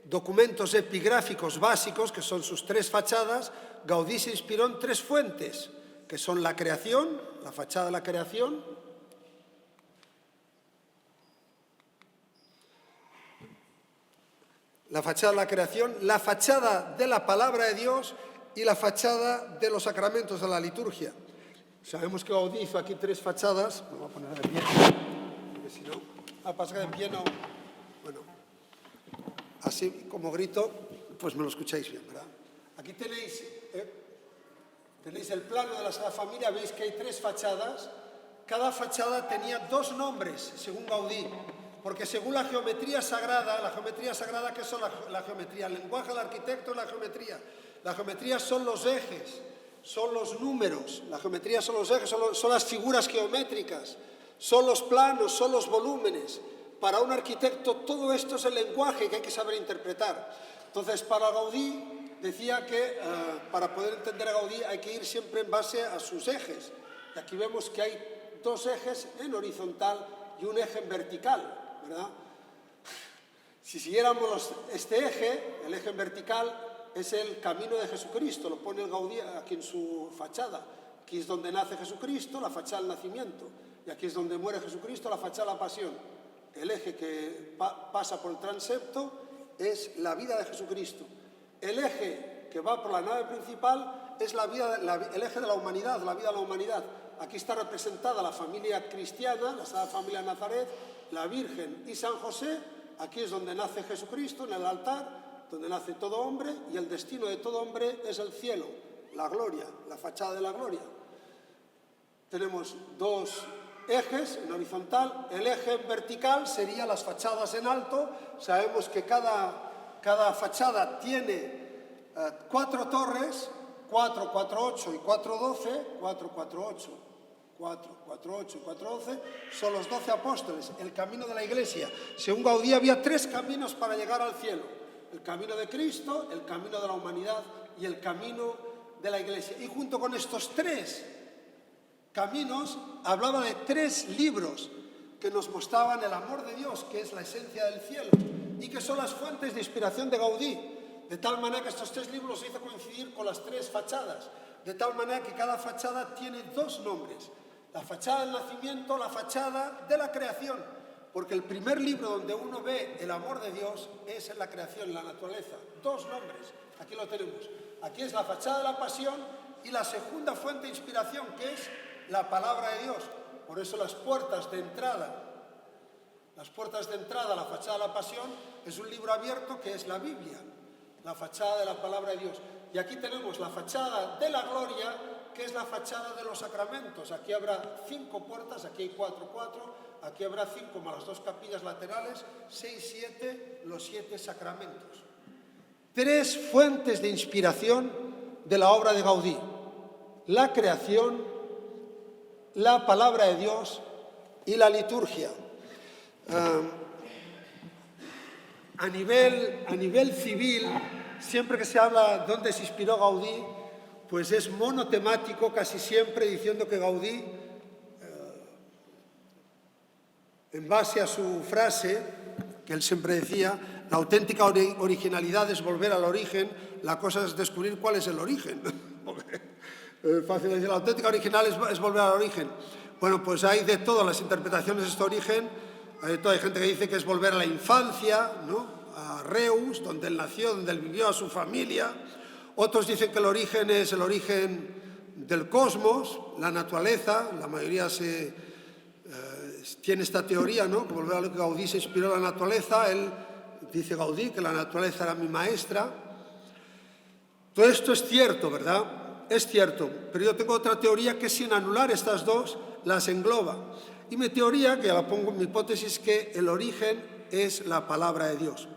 [SPEAKER 2] documentos epigráficos básicos, que son sus 3 fachadas, Gaudí se inspiró en 3 fuentes, que son la creación, la fachada de la creación, la fachada de la palabra de Dios y la fachada de los sacramentos de la liturgia. Sabemos que Gaudí hizo aquí 3 fachadas. Me voy a poner de pie, porque si no, pasa que de pie no. Bueno, así como grito, pues me lo escucháis bien, ¿verdad? Aquí tenéis el plano de la Sagrada Familia, veis que hay 3 fachadas. Cada fachada tenía 2 nombres, según Gaudí. Porque según la geometría sagrada, ¿qué son la geometría? El lenguaje del arquitecto es la geometría. La geometría son los ejes, son los números. La geometría son los ejes, son las figuras geométricas, son los planos, son los volúmenes. Para un arquitecto todo esto es el lenguaje que hay que saber interpretar. Entonces, para Gaudí, decía que para poder entender a Gaudí hay que ir siempre en base a sus ejes. Y aquí vemos que hay 2 ejes en horizontal y un eje en vertical, ¿verdad? Si siguiéramos este eje, el eje en vertical es el camino de Jesucristo, lo pone el Gaudí aquí en su fachada. Aquí es donde nace Jesucristo, la fachada del nacimiento. Y aquí es donde muere Jesucristo, la fachada de la pasión. El eje que pasa por el transepto es la vida de Jesucristo. El eje que va por la nave principal es el eje de la humanidad, la vida de la humanidad. Aquí está representada la familia cristiana, la Sagrada Familia de Nazaret, la Virgen y San José. Aquí es donde nace Jesucristo, en el altar, donde nace todo hombre, y el destino de todo hombre es el cielo, la gloria, la fachada de la gloria. Tenemos 2 ejes en horizontal. El eje en vertical sería las fachadas en alto. Sabemos que cada fachada tiene 4 torres, 4, 4, 8 y 4, 12, 4, 4, 8. 4, 4, 8 y 4, 11, son los 12 apóstoles, el camino de la Iglesia. Según Gaudí había 3 caminos para llegar al cielo: el camino de Cristo, el camino de la humanidad y el camino de la Iglesia. Y junto con estos 3 caminos hablaba de 3 libros que nos mostraban el amor de Dios, que es la esencia del cielo, y que son las fuentes de inspiración de Gaudí, de tal manera que estos 3 libros se hizo coincidir con las 3 fachadas, de tal manera que cada fachada tiene 2 nombres: la fachada del nacimiento, la fachada de la creación, porque el primer libro donde uno ve el amor de Dios es en la creación, en la naturaleza. 2 nombres, aquí lo tenemos. Aquí es la fachada de la pasión y la segunda fuente de inspiración, que es la palabra de Dios. Por eso las puertas de entrada a la fachada de la pasión es un libro abierto que es la Biblia, la fachada de la palabra de Dios. Y aquí tenemos la fachada de la gloria, que es la fachada de los sacramentos. Aquí habrá 5 puertas, aquí hay 4, 4, aquí habrá 5 más las 2 capillas laterales, 6, 7, los 7 sacramentos. 3 fuentes de inspiración de la obra de Gaudí: la creación, la palabra de Dios y la liturgia. A nivel civil, siempre que se habla de dónde se inspiró Gaudí, pues es monotemático casi siempre, diciendo que Gaudí, en base a su frase, que él siempre decía, la auténtica originalidad es volver al origen, la cosa es descubrir cuál es el origen. Es fácil decir, la auténtica original es volver al origen. Bueno, pues hay de todas las interpretaciones de este origen. Hay gente que dice que es volver a la infancia, ¿no?, a Reus, donde él nació, donde él vivió, a su familia. Otros dicen que el origen es el origen del cosmos, la naturaleza. La mayoría tiene esta teoría, ¿no?, que volver a lo que Gaudí se inspiró en la naturaleza. Él dice, Gaudí, que la naturaleza era mi maestra. Todo esto es cierto, ¿verdad? Es cierto, pero yo tengo otra teoría que sin anular estas 2 las engloba. Y mi teoría, que ya la pongo en mi hipótesis, que el origen es la palabra de Dios.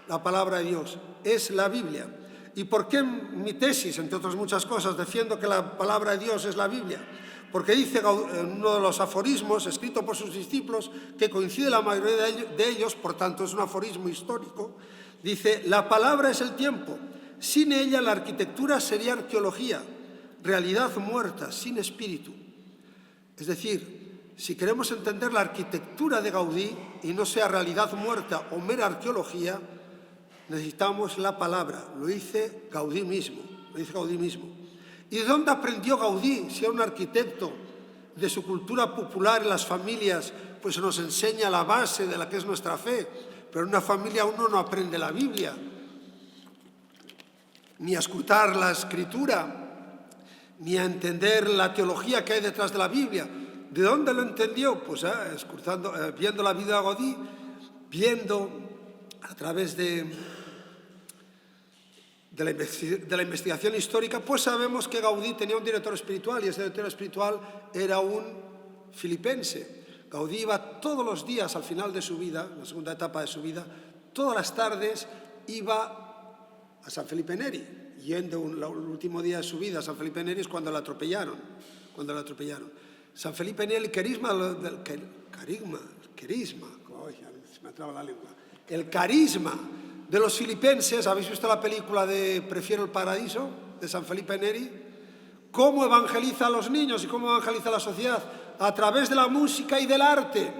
[SPEAKER 2] La palabra de Dios es la Biblia. ¿Y por qué mi tesis, entre otras muchas cosas, defiendo que la palabra de Dios es la Biblia? Porque dice en uno de los aforismos, escrito por sus discípulos, que coincide la mayoría de ellos, por tanto es un aforismo histórico, dice, la palabra es el tiempo. Sin ella la arquitectura sería arqueología, realidad muerta, sin espíritu. Es decir, si queremos entender la arquitectura de Gaudí y no sea realidad muerta o mera arqueología, necesitamos la palabra. Lo dice Gaudí mismo. ¿Y de dónde aprendió Gaudí? Si era un arquitecto, de su cultura popular en las familias, pues se nos enseña la base de la que es nuestra fe. Pero en una familia uno no aprende la Biblia, ni a escrutar la escritura, ni a entender la teología que hay detrás de la Biblia. ¿De dónde lo entendió? Pues viendo la vida de Gaudí, viendo a través de la investigación histórica, pues sabemos que Gaudí tenía un director espiritual, y ese director espiritual era un filipense. Gaudí iba todos los días al final de su vida, la segunda etapa de su vida, todas las tardes iba a San Felipe Neri. Yendo el último día de su vida a San Felipe Neri es cuando la atropellaron. San Felipe Neri, el carisma de los filipenses. ¿Habéis visto la película de Prefiero el paraíso, de San Felipe Neri? ¿Cómo evangeliza a los niños y cómo evangeliza a la sociedad? A través de la música y del arte.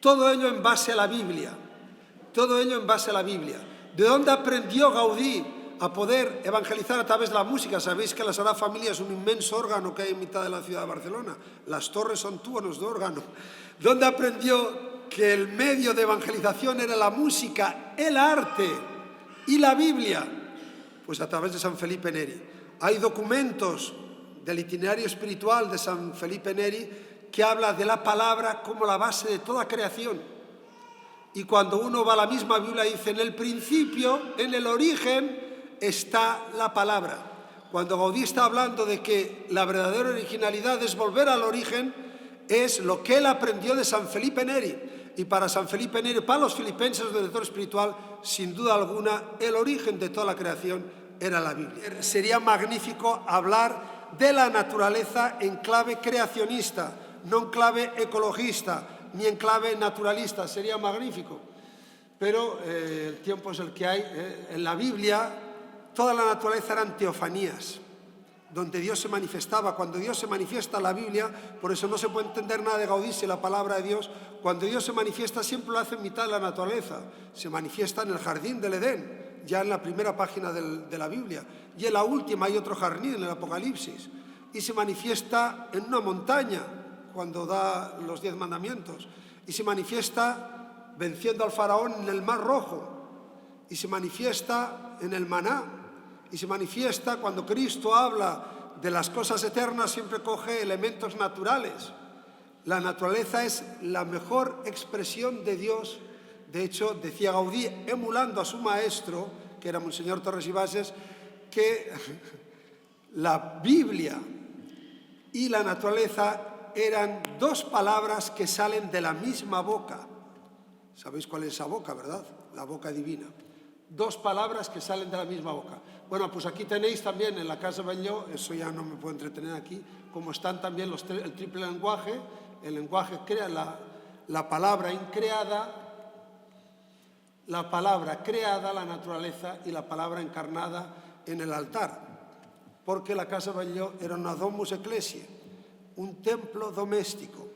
[SPEAKER 2] Todo ello en base a la Biblia. ¿De dónde aprendió Gaudí a poder evangelizar a través de la música? Sabéis que la Sagrada Familia es un inmenso órgano que hay en mitad de la ciudad de Barcelona. Las torres son túbanos de órgano. ¿Dónde aprendió que el medio de evangelización era la música, el arte y la Biblia? Pues a través de San Felipe Neri. Hay documentos del itinerario espiritual de San Felipe Neri que habla de la palabra como la base de toda creación. Y cuando uno va a la misma Biblia dice, en el principio, en el origen, está la palabra. Cuando Gaudí está hablando de que la verdadera originalidad es volver al origen, es lo que él aprendió de San Felipe Neri. Y para San Felipe Neri, para los filipenses, el director espiritual, sin duda alguna, el origen de toda la creación era la Biblia. Sería magnífico hablar de la naturaleza en clave creacionista, no en clave ecologista, ni en clave naturalista. Sería magnífico. Pero el tiempo es el que hay. En la Biblia, toda la naturaleza eran teofanías, donde Dios se manifestaba. Cuando Dios se manifiesta en la Biblia, por eso no se puede entender nada de Gaudí si la palabra de Dios, cuando Dios se manifiesta siempre lo hace en mitad de la naturaleza. Se manifiesta en el jardín del Edén, ya en la primera página de la Biblia, y en la última hay otro jardín, en el Apocalipsis, y se manifiesta en una montaña cuando da los 10 mandamientos, y se manifiesta venciendo al faraón en el Mar Rojo, y se manifiesta en el maná, y se manifiesta cuando Cristo habla de las cosas eternas, siempre coge elementos naturales. La naturaleza es la mejor expresión de Dios. De hecho, decía Gaudí, emulando a su maestro, que era Monseñor Torres y Bases, que la Biblia y la naturaleza eran dos palabras que salen de la misma boca. ¿Sabéis cuál es esa boca, verdad? La boca divina. Dos palabras que salen de la misma boca. Bueno, pues aquí tenéis también en la Casa Batlló, eso ya no me puedo entretener aquí, como están también el triple lenguaje. El lenguaje crea la palabra increada, la palabra creada, la naturaleza, y la palabra encarnada en el altar. Porque la Casa Batlló era una domus ecclesiae, un templo doméstico.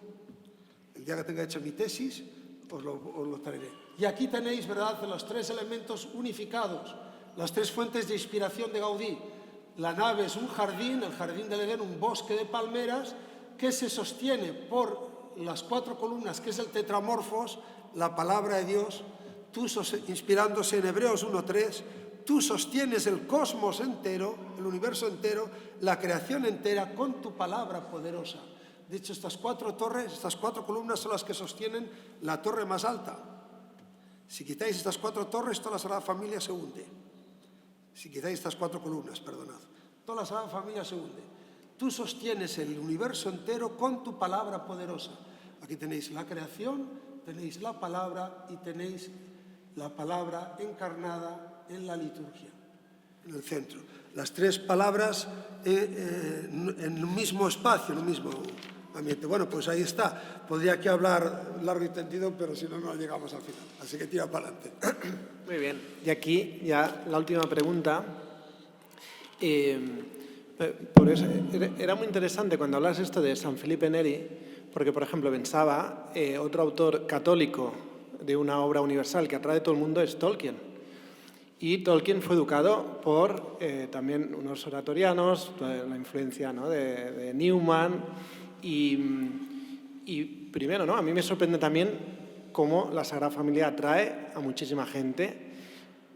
[SPEAKER 2] El día que tenga hecha mi tesis, os lo traeré. Y aquí tenéis, ¿verdad?, los 3 elementos unificados, las 3 fuentes de inspiración de Gaudí. La nave es un jardín, el jardín del Edén, un bosque de palmeras que se sostiene por las 4 columnas, que es el tetramorfos, la palabra de Dios. Tú, inspirándose en Hebreos 1:3, tú sostienes el cosmos entero, el universo entero, la creación entera con tu palabra poderosa. De hecho, estas 4 torres, estas 4 columnas son las que sostienen la torre más alta. Si quitáis estas 4 torres, toda la Sagrada Familia se hunde. Si quitáis estas 4 columnas, perdonad, toda la Sagrada Familia se hunde. Tú sostienes el universo entero con tu palabra poderosa. Aquí tenéis la creación, tenéis la palabra y tenéis la palabra encarnada en la liturgia, en el centro. Las 3 palabras en un mismo espacio, en un mismo ambiente. Bueno, pues ahí está. Podría aquí hablar largo y tendido, pero si no, no llegamos al final. Así que tira para adelante.
[SPEAKER 1] Muy bien. Y aquí ya la última pregunta. Por eso, era muy interesante cuando hablas esto de San Felipe Neri, porque, por ejemplo, pensaba, otro autor católico de una obra universal que atrae a todo el mundo es Tolkien. Y Tolkien fue educado por también unos oratorianos, la influencia, ¿no?, de Newman. Y primero, ¿no?, a mí me sorprende también cómo la Sagrada Familia atrae a muchísima gente,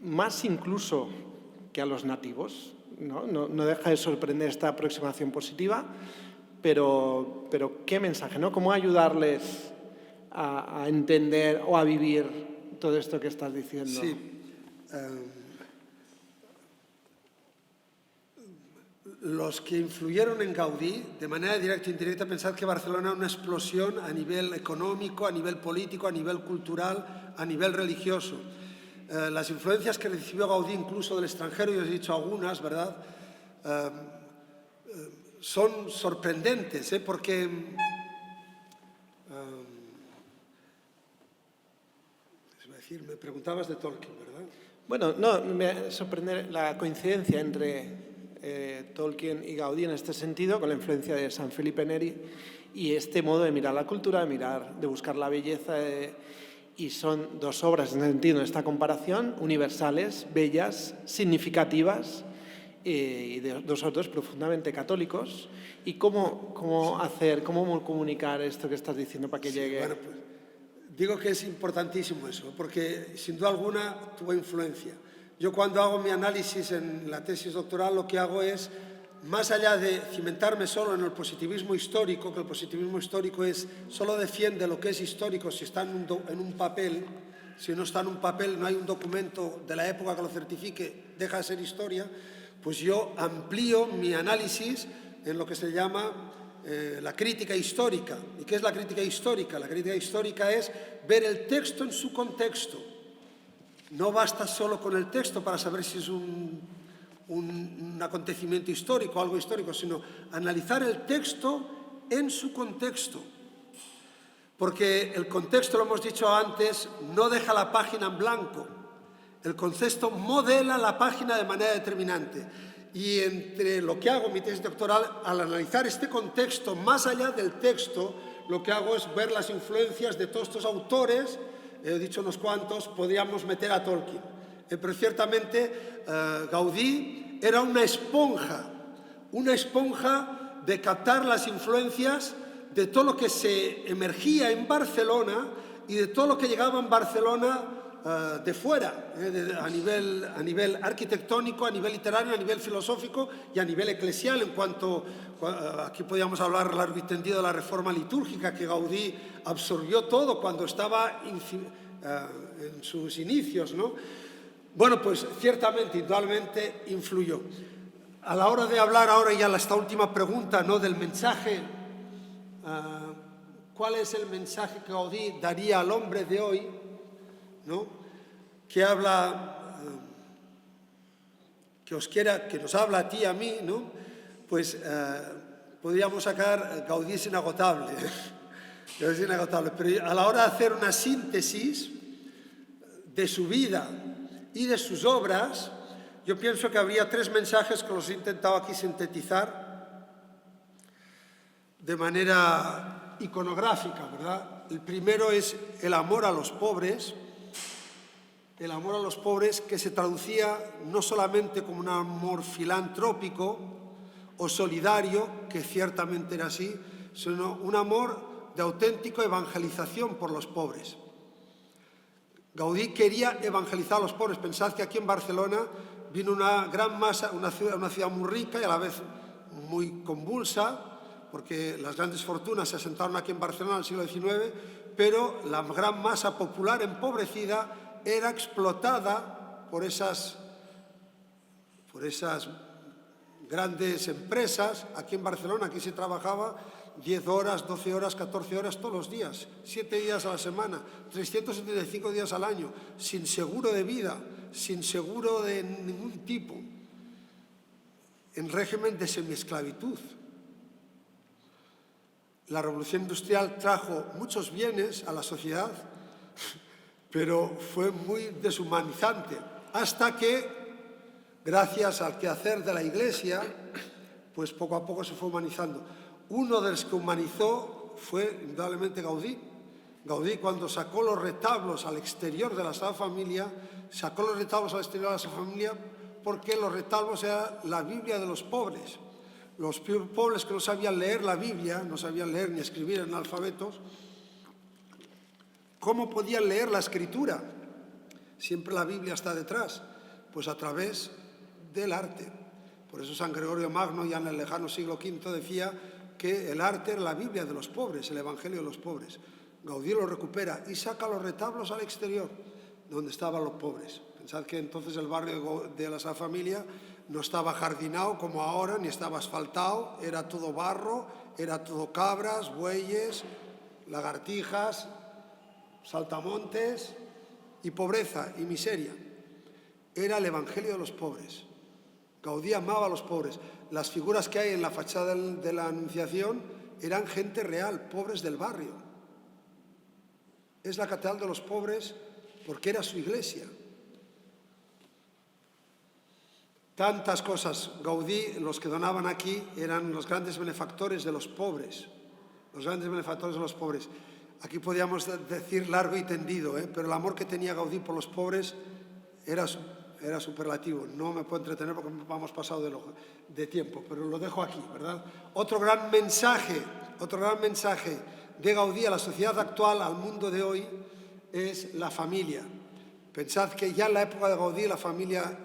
[SPEAKER 1] más incluso que a los nativos, ¿no? No deja de sorprender esta aproximación positiva, pero ¿qué mensaje, ¿no? ¿Cómo ayudarles a entender o a vivir todo esto que estás diciendo?
[SPEAKER 2] Sí. Los que influyeron en Gaudí, de manera directa e indirecta, pensad que Barcelona era una explosión a nivel económico, a nivel político, a nivel cultural, a nivel religioso. Las influencias que recibió Gaudí, incluso del extranjero, y os he dicho algunas, ¿verdad?, son sorprendentes, porque me preguntabas de Tolkien, ¿verdad?
[SPEAKER 1] Bueno, no, me sorprende la coincidencia entre Tolkien y Gaudí en este sentido, con la influencia de San Felipe Neri y este modo de mirar la cultura, de buscar la belleza. Y son 2 obras, en el sentido de esta comparación, universales, bellas, significativas, y de 2 autores profundamente católicos. ¿Y cómo comunicar esto que estás diciendo para que llegue?
[SPEAKER 2] Bueno, pues, digo que es importantísimo eso, porque sin duda alguna tuvo influencia. Yo cuando hago mi análisis en la tesis doctoral, lo que hago es, más allá de cimentarme solo en el positivismo histórico, que el positivismo histórico solo defiende lo que es histórico si está en un papel. Si no está en un papel, no hay un documento de la época que lo certifique, deja de ser historia. Pues yo amplío mi análisis en lo que se llama la crítica histórica. ¿Y qué es la crítica histórica? La crítica histórica es ver el texto en su contexto. No basta solo con el texto para saber si es un un acontecimiento histórico, algo histórico, sino analizar el texto en su contexto. Porque el contexto, lo hemos dicho antes, no deja la página en blanco. El contexto modela la página de manera determinante. Y entre lo que hago en mi tesis doctoral, al analizar este contexto, más allá del texto, lo que hago es ver las influencias de todos estos autores, he dicho unos cuantos, podríamos meter a Tolkien. Pero ciertamente Gaudí era una esponja de captar las influencias de todo lo que se emergía en Barcelona y de todo lo que llegaba en Barcelona de fuera, a nivel arquitectónico, a nivel literario, a nivel filosófico y a nivel eclesial, en cuanto, aquí podríamos hablar largo y tendido de la reforma litúrgica, que Gaudí absorbió todo cuando estaba en sus inicios, ¿no? Bueno, pues ciertamente, indudablemente influyó. A la hora de hablar ahora ya esta última pregunta, ¿no?, del mensaje, ¿cuál es el mensaje que Gaudí daría al hombre de hoy, ¿no?, que habla, que nos habla a ti y a mí, ¿no? Pues podríamos sacar Gaudí es inagotable, Gaudí es inagotable, pero a la hora de hacer una síntesis de su vida y de sus obras, yo pienso que habría 3 mensajes que los he intentado aquí sintetizar de manera iconográfica, ¿verdad? El primero es el amor a los pobres, que se traducía no solamente como un amor filantrópico o solidario, que ciertamente era así, sino un amor de auténtica evangelización por los pobres. Gaudí quería evangelizar a los pobres. Pensad que aquí en Barcelona vino una gran masa, una ciudad muy rica y a la vez muy convulsa, porque las grandes fortunas se asentaron aquí en Barcelona en el siglo XIX, pero la gran masa popular empobrecida era explotada por esas grandes empresas. Aquí en Barcelona, aquí se trabajaba 10 horas, 12 horas, 14 horas todos los días, 7 días a la semana, 375 días al año, sin seguro de vida, sin seguro de ningún tipo, en régimen de semiesclavitud. La revolución industrial trajo muchos bienes a la sociedad, pero fue muy deshumanizante, hasta que, gracias al quehacer de la Iglesia, pues poco a poco se fue humanizando. Uno de los que humanizó fue indudablemente Gaudí. Gaudí, cuando sacó los retablos al exterior de la Sagrada Familia, porque los retablos eran la Biblia de los pobres. Los pobres que no sabían leer la Biblia, no sabían leer ni escribir en alfabetos, ¿cómo podían leer la Escritura? Siempre la Biblia está detrás, pues a través del arte. Por eso San Gregorio Magno, ya en el lejano siglo V, decía que el arte era la Biblia de los pobres, el Evangelio de los pobres. Gaudí lo recupera y saca los retablos al exterior, donde estaban los pobres. Pensad que entonces el barrio de la Sagrada Familia no estaba jardinado como ahora, ni estaba asfaltado, era todo barro, era todo cabras, bueyes, lagartijas, saltamontes y pobreza y miseria. Era el Evangelio de los pobres. Gaudí amaba a los pobres. Las figuras que hay en la fachada de la Anunciación eran gente real, pobres del barrio. Es la catedral de los pobres porque era su iglesia. Tantas cosas. Gaudí, los que donaban aquí, eran los grandes benefactores de los pobres. Los grandes benefactores de los pobres. Aquí podríamos decir largo y tendido, pero el amor que tenía Gaudí por los pobres era superlativo. No me puedo entretener porque vamos pasado de tiempo, pero lo dejo aquí, ¿verdad? Otro gran mensaje de Gaudí a la sociedad actual, al mundo de hoy, es la familia. Pensad que ya en la época de Gaudí la familia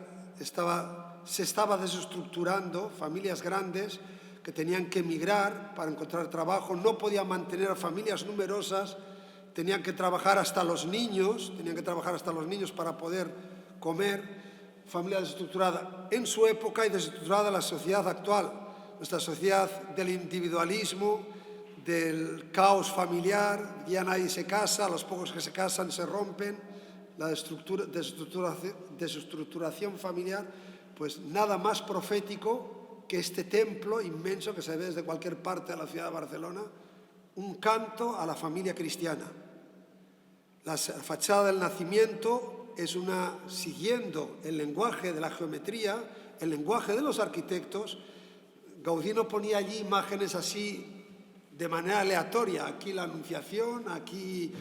[SPEAKER 2] se estaba desestructurando, familias grandes que tenían que emigrar para encontrar trabajo, no podían mantener a familias numerosas, tenían que trabajar hasta los niños para poder comer. Familia desestructurada en su época y desestructurada la sociedad actual, nuestra sociedad del individualismo, del caos familiar, ya nadie se casa, los pocos que se casan se rompen, la desestructuración familiar, pues nada más profético que este templo inmenso que se ve desde cualquier parte de la ciudad de Barcelona, un canto a la familia cristiana. La fachada del nacimiento es siguiendo el lenguaje de la geometría, el lenguaje de los arquitectos. Gaudí no ponía allí imágenes así de manera aleatoria. Aquí la Anunciación, aquí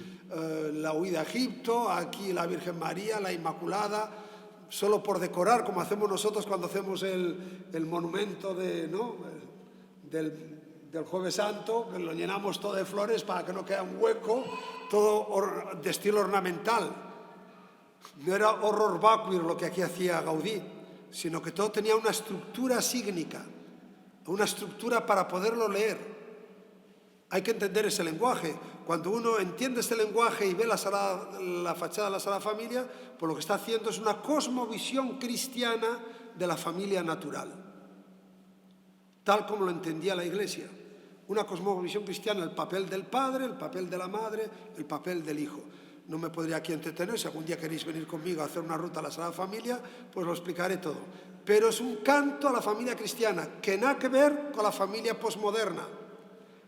[SPEAKER 2] la huida a Egipto, aquí la Virgen María, la Inmaculada, solo por decorar, como hacemos nosotros cuando hacemos el monumento del Jueves Santo, que lo llenamos todo de flores para que no quede un hueco, todo de estilo ornamental. No era horror vacui lo que aquí hacía Gaudí, sino que todo tenía una estructura sígnica, una estructura para poderlo leer. Hay que entender ese lenguaje. Cuando uno entiende este lenguaje y ve la fachada de la Sagrada Familia, pues lo que está haciendo es una cosmovisión cristiana de la familia natural, tal como lo entendía la Iglesia. Una cosmovisión cristiana, el papel del padre, el papel de la madre, el papel del hijo. No me podría aquí entretener, si algún día queréis venir conmigo a hacer una ruta a la Sagrada Familia, pues lo explicaré todo. Pero es un canto a la familia cristiana, que nada que ver con la familia posmoderna,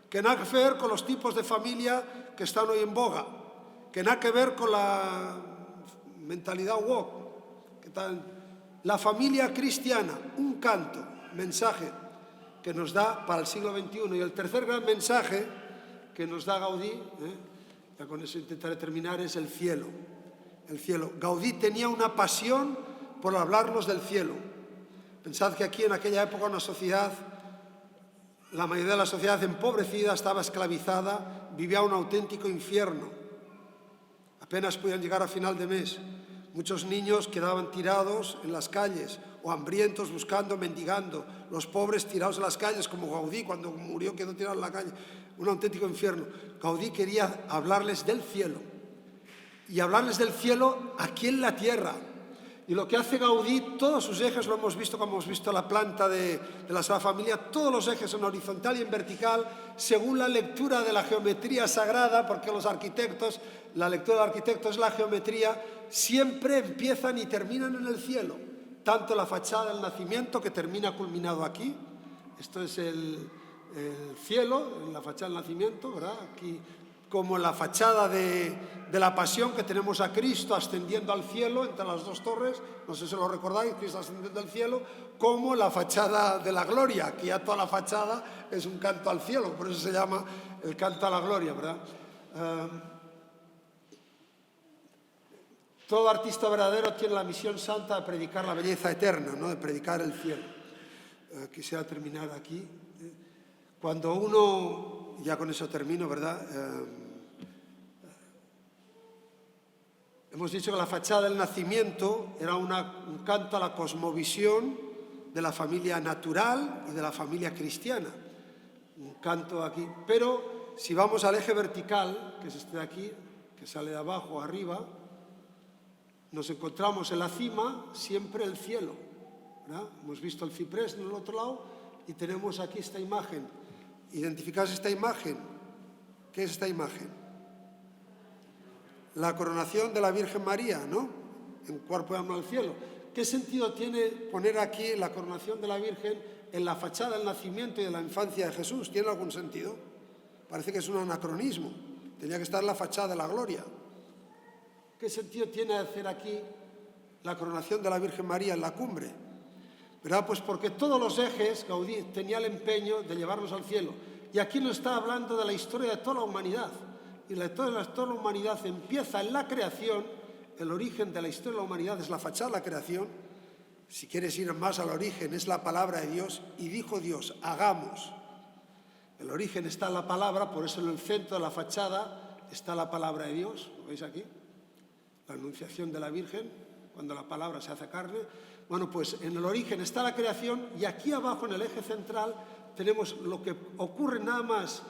[SPEAKER 2] que nada que ver con los tipos de familia que están hoy en boga, que nada que ver con la mentalidad woke. La familia cristiana, un canto, mensaje que nos da para el siglo XXI. Y el tercer gran mensaje que nos da Gaudí, ya con eso intentaré terminar, es el cielo. El cielo. Gaudí tenía una pasión por hablarnos del cielo. Pensad que aquí en aquella época una sociedad, la mayoría de la sociedad empobrecida, estaba esclavizada, vivía un auténtico infierno. Apenas podían llegar a final de mes. Muchos niños quedaban tirados en las calles o hambrientos buscando, mendigando. Los pobres tirados en las calles, como Gaudí cuando murió quedó tirado en la calle. Un auténtico infierno. Gaudí quería hablarles del cielo. Y hablarles del cielo aquí en la tierra. Y lo que hace Gaudí, todos sus ejes, lo hemos visto como hemos visto la planta de la Sagrada Familia, todos los ejes en horizontal y en vertical, según la lectura de la geometría sagrada, porque los arquitectos, la lectura del arquitecto es la geometría, siempre empiezan y terminan en el cielo. Tanto la fachada del nacimiento, que termina culminado aquí, esto es el cielo, en la fachada del nacimiento, ¿verdad? Aquí, como la fachada de la pasión, que tenemos a Cristo ascendiendo al cielo entre las dos torres, no sé si lo recordáis, Cristo ascendiendo al cielo, como la fachada de la gloria, que ya toda la fachada es un canto al cielo, por eso se llama el canto a la gloria, ¿verdad? Todo artista verdadero tiene la misión santa de predicar la belleza eterna, ¿no? De predicar el cielo. Quisiera terminar aquí. Cuando uno, ya con eso termino, ¿verdad? Hemos dicho que la fachada del nacimiento era un canto a la cosmovisión de la familia natural y de la familia cristiana. Un canto aquí. Pero si vamos al eje vertical, que es este de aquí, que sale de abajo a arriba, nos encontramos en la cima siempre el cielo, ¿verdad? Hemos visto el ciprés en el otro lado y tenemos aquí esta imagen. ¿Identificáis esta imagen? ¿Qué es esta imagen? La coronación de la Virgen María, ¿no? En cuerpo y alma al cielo. ¿Qué sentido tiene poner aquí la coronación de la Virgen en la fachada del nacimiento y de la infancia de Jesús? ¿Tiene algún sentido? Parece que es un anacronismo. Tenía que estar en la fachada de la gloria. ¿Qué sentido tiene hacer aquí la coronación de la Virgen María en la cumbre? ¿Verdad? Pues porque todos los ejes, Gaudí tenía el empeño de llevarlos al cielo. Y aquí nos está hablando de la historia de toda la humanidad. Y la historia de toda la humanidad empieza en la creación. El origen de la historia de la humanidad es la fachada de la creación. Si quieres ir más al origen, es la palabra de Dios. Y dijo Dios, hagamos. El origen está en la palabra, por eso en el centro de la fachada está la palabra de Dios. ¿Lo veis aquí? La anunciación de la Virgen, cuando la palabra se hace carne. Bueno, pues en el origen está la creación y aquí abajo en el eje central tenemos lo que ocurre nada más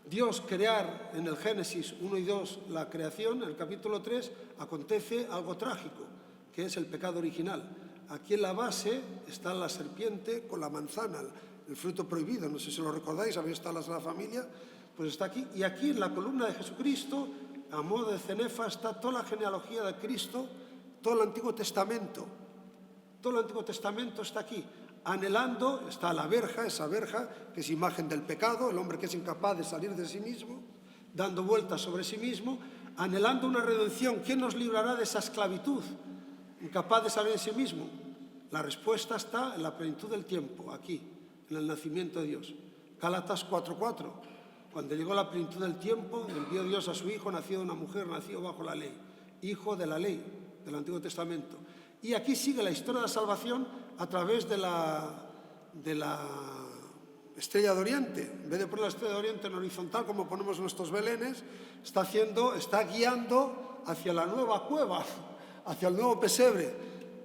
[SPEAKER 2] Dios crear en el Génesis 1 y 2 la creación. En el capítulo 3 acontece algo trágico, que es el pecado original. Aquí en la base está la serpiente con la manzana, el fruto prohibido. No sé si lo recordáis, habéis estado en la Sagrada Familia, pues está aquí. Y aquí en la columna de Jesucristo, a modo de cenefa, está toda la genealogía de Cristo, todo el Antiguo Testamento. Todo el Antiguo Testamento está aquí. Anhelando, está la verja, esa verja, que es imagen del pecado, el hombre que es incapaz de salir de sí mismo, dando vueltas sobre sí mismo, anhelando una redención. ¿Quién nos librará de esa esclavitud? Incapaz de salir de sí mismo. La respuesta está en la plenitud del tiempo, aquí, en el nacimiento de Dios. Gálatas 4:4. Cuando llegó la plenitud del tiempo, envió Dios a su Hijo, nacido de una mujer, nacido bajo la ley. Hijo de la ley, del Antiguo Testamento. Y aquí sigue la historia de la salvación a través de la estrella de Oriente. En vez de poner la estrella de Oriente en horizontal, como ponemos nuestros belenes, está guiando hacia la nueva cueva, hacia el nuevo pesebre,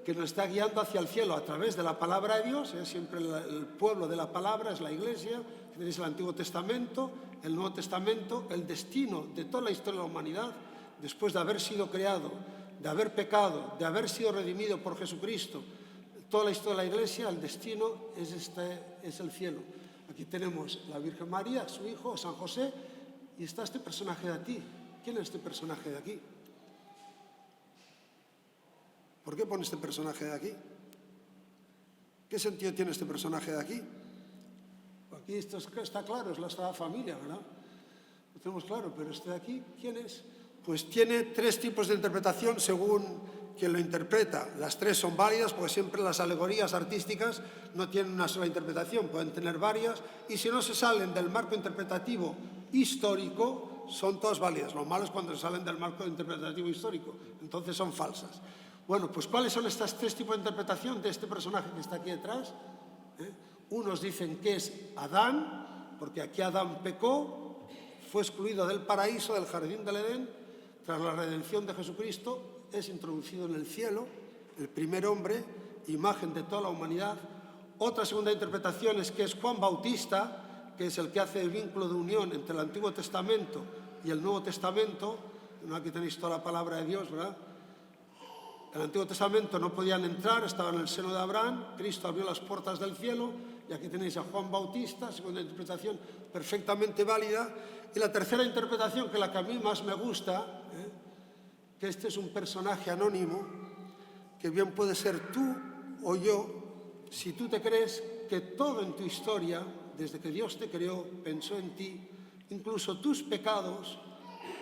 [SPEAKER 2] que nos está guiando hacia el cielo a través de la palabra de Dios. Siempre el pueblo de la palabra es la iglesia. Tenéis el Antiguo Testamento, el Nuevo Testamento, el destino de toda la historia de la humanidad, después de haber sido creado, de haber pecado, de haber sido redimido por Jesucristo. Toda la historia de la iglesia, el destino es el cielo. Aquí tenemos la Virgen María, su hijo, San José, y está este personaje de aquí. ¿Quién es este personaje de aquí? ¿Por qué pone este personaje de aquí? ¿Qué sentido tiene este personaje de aquí? Aquí esto está claro, es la Sagrada Familia, ¿verdad? Lo tenemos claro, pero este de aquí, ¿quién es? Pues tiene 3 tipos de interpretación según quien lo interpreta. Las 3 son válidas porque siempre las alegorías artísticas no tienen una sola interpretación, pueden tener varias, y si no se salen del marco interpretativo histórico, son todas válidas. Lo malo es cuando se salen del marco interpretativo histórico, entonces son falsas. Bueno, pues ¿cuáles son estas 3 tipos de interpretación de este personaje que está aquí detrás? Unos dicen que es Adán, porque aquí Adán pecó, fue excluido del paraíso, del jardín del Edén. Tras la redención de Jesucristo, es introducido en el cielo, el primer hombre, imagen de toda la humanidad. Otra segunda interpretación es que es Juan Bautista, que es el que hace el vínculo de unión entre el Antiguo Testamento y el Nuevo Testamento. Aquí tenéis toda la palabra de Dios, ¿verdad? En el Antiguo Testamento no podían entrar, estaban en el seno de Abraham. Cristo abrió las puertas del cielo, y aquí tenéis a Juan Bautista, segunda interpretación perfectamente válida. Y la tercera interpretación, que la que a mí más me gusta, que este es un personaje anónimo, que bien puede ser tú o yo, si tú te crees que todo en tu historia, desde que Dios te creó, pensó en ti, incluso tus pecados,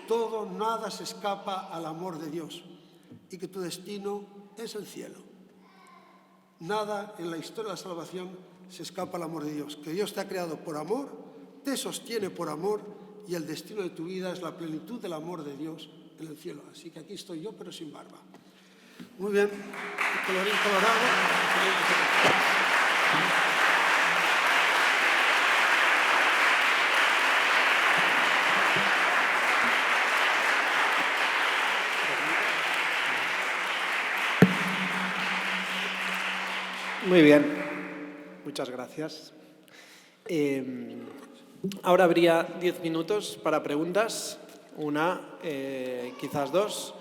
[SPEAKER 2] todo, nada se escapa al amor de Dios, y que tu destino es el cielo. Nada en la historia de la salvación se escapa al amor de Dios. Que Dios te ha creado por amor, te sostiene por amor, y el destino de tu vida es la plenitud del amor de Dios en el cielo. Así que aquí estoy yo, pero sin barba. Muy bien. Colorín colorado.
[SPEAKER 1] Muy bien. Muchas gracias. Ahora habría 10 minutos para preguntas, una, quizás 2,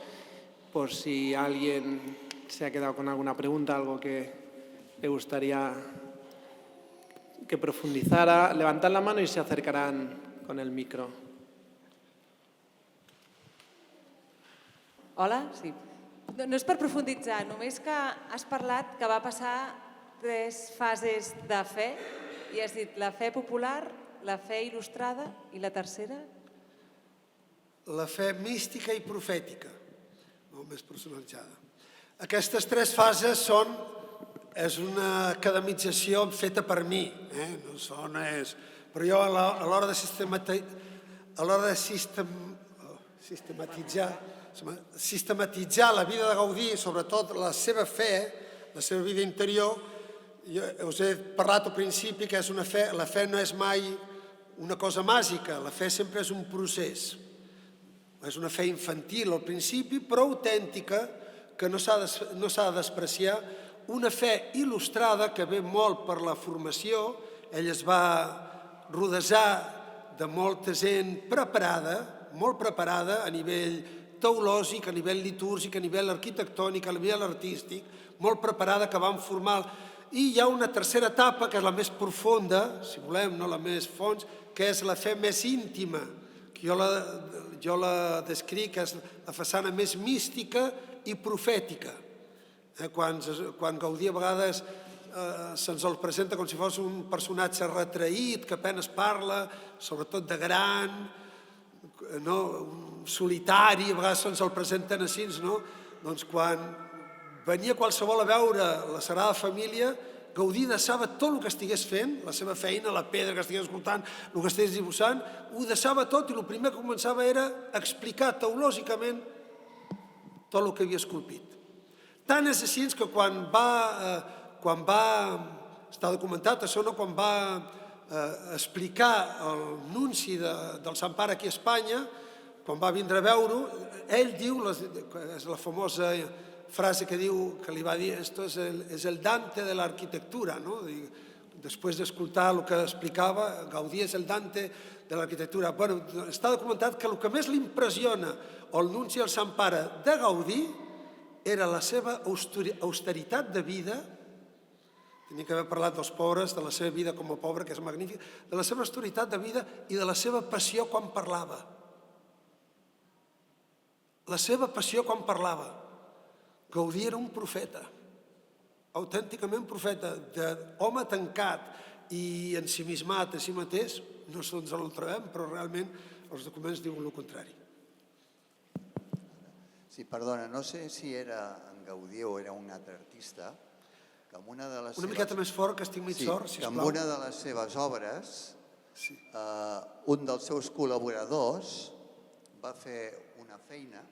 [SPEAKER 1] por si alguien se ha quedado con alguna pregunta, algo que le gustaría que profundizara. Levantad la mano y se acercarán con el micro.
[SPEAKER 3] Hola, sí. No és per profunditzar, només que has parlat que va passar 3 fases de fe i has dit la fe popular, la fe il·lustrada i la tercera?
[SPEAKER 2] La fe mística i profètica, no més personalitzada. Aquestes 3 fases és una academització feta per mi, no són... Però jo a l'hora de sistematitzar la vida de Gaudí, sobretot la seva fe, la seva vida interior, jo us he parlat al principi que la fe no és mai una cosa màgica, la fe sempre és un procés. És una fe infantil al principi, però autèntica, que no s'ha de despreciar, una fe il·lustrada que ve molt per la formació. Ell es va rodejar de molta gent preparada, molt preparada a nivell teològic, a nivell litúrgic, a nivell arquitectònic, a nivell artístic, molt preparada, que van formar... I hi ha una tercera etapa, que és la més profunda, si volem, no la més fons, que és la fe més íntima, que jo la descric, que és la façana més mística i profètica. Quan Gaudí a vegades se'ns el presenta com si fos un personatge retraït, que apenas parla, sobretot de gran, solitari, a vegades se'ns el presenten així, no? Doncs quan venia qualsevol a veure la Sagrada Família, Gaudí deixava tot el que estigués fent, la seva feina, la pedra que estigués escoltant, el que estigués dibuixant, ho deixava tot i el primer que començava era explicar teològicament tot el que havia esculpit. Tant és així que quan va està documentat això, quan va explicar el nunci del Sant Pare aquí a Espanya, quan va vindre a veure-ho, ell diu, és la famosa frase que diu, que li va dir, esto es el Dante de l'arquitectura, no? Després d'escoltar el que explicava, Gaudí és el Dante de l'arquitectura. Bueno, està documentat que el que més li impressiona el nunci del Sant Pare de Gaudí era la seva austeritat de vida, tenia que haver parlat dels pobres, de la seva vida com a pobre, que és magnífic, de la seva austeritat de vida i de la seva passió quan parlava. La seva passió quan parlava. Gaudí era un profeta, autènticament profeta, d'home tancat i ensimismat a si mateix, no ens el trobem, però realment els documents diuen el contrari.
[SPEAKER 4] Sí, perdona, no sé si era en Gaudí o era un altre artista, que amb una de les seves...
[SPEAKER 2] Una miqueta més fort, que estic mig sord, sisplau.
[SPEAKER 4] Que amb una de les seves obres, un dels seus col·laboradors va fer una feina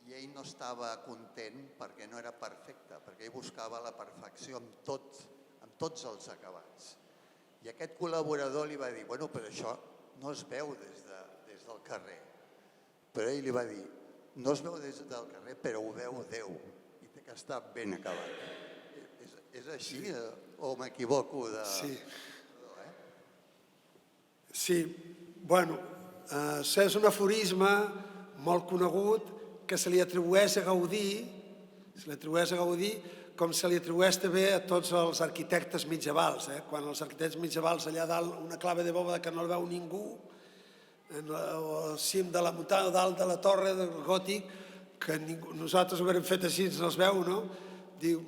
[SPEAKER 4] i ell no estava content perquè no era perfecta, perquè ell buscava la perfecció amb tots els acabats. I aquest col·laborador li va dir, bueno, però això no es veu des del carrer. Però ell li va dir, no es veu des del carrer, però ho veu Déu i té que estar ben acabat. És així o m'equivoco de...
[SPEAKER 2] Sí, bueno, és un aforisme molt conegut que se li atribueix a Gaudí, com se li atribueix també a tots els arquitectes medievals. Quan els arquitectes medievals allà dalt, una clave de bóveda que no el veu ningú, al cim de la muntanya, dalt de la torre del gòtic, que nosaltres ho haurem fet així, ens els veu, no? Diu,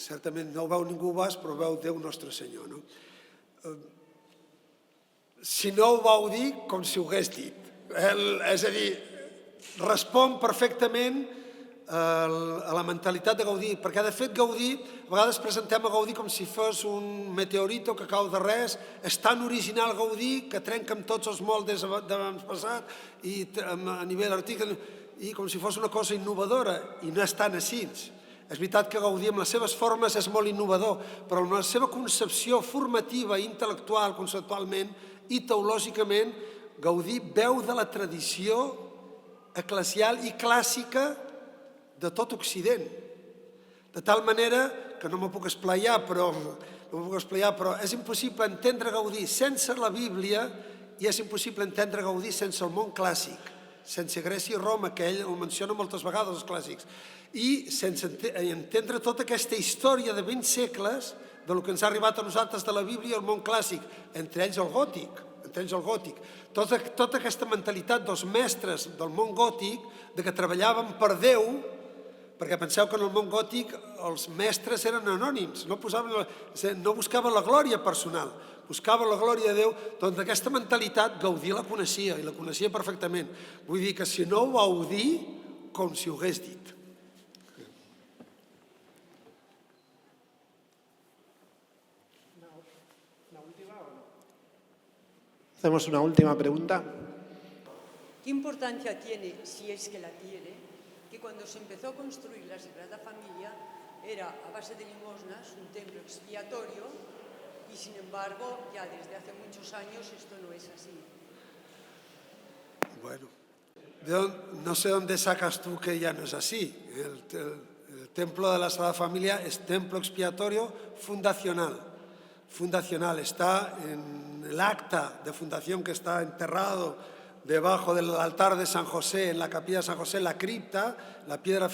[SPEAKER 2] certament no ho veu ningú vas, però veu Déu nostre Senyor, no? Si no ho vau dir, com si ho hagués dit. És a dir, respon perfectament a la mentalitat de Gaudí, perquè de fet Gaudí, a vegades presentem a Gaudí com si fos un meteorito que cau de res, és tan original Gaudí que trenca amb tots els moldes d'abans passat i a nivell artístic, i com si fos una cosa innovadora, i no és tan així. És veritat que Gaudí amb les seves formes és molt innovador, però amb la seva concepció formativa, intel·lectual, conceptualment i teològicament, Gaudí beu de la tradició eclesial i clàssica de tot Occident. De tal manera que no m'ho puc esplaiar, però és impossible entendre Gaudí sense la Bíblia i és impossible entendre Gaudí sense el món clàssic, sense Grècia i Roma, que ell el menciona moltes vegades, els clàssics, i sense entendre tota aquesta història de 20 segles del que ens ha arribat a nosaltres de la Bíblia i el món clàssic, entre ells el gòtic. Tota aquesta mentalitat dels mestres del món gòtic, de que treballaven per Déu, perquè penseu que en el món gòtic els mestres eren anònims, no buscaven la glòria personal, buscaven la glòria de Déu, doncs aquesta mentalitat Gaudí la coneixia, i la coneixia perfectament. Vull dir que si no ho vau dir, com si ho hagués dit.
[SPEAKER 1] Hacemos una última pregunta.
[SPEAKER 5] ¿Qué importancia tiene, si es que la tiene, que cuando se empezó a construir la Sagrada Familia era a base de limosnas, un templo expiatorio, y sin embargo, ya desde hace muchos años esto no es así?
[SPEAKER 2] Bueno, no sé dónde sacas tú que ya no es así. El templo de la Sagrada Familia es templo expiatorio fundacional. Está en el acta de fundación que está enterrado debajo del altar de San José, en la capilla de San José, la cripta, la primera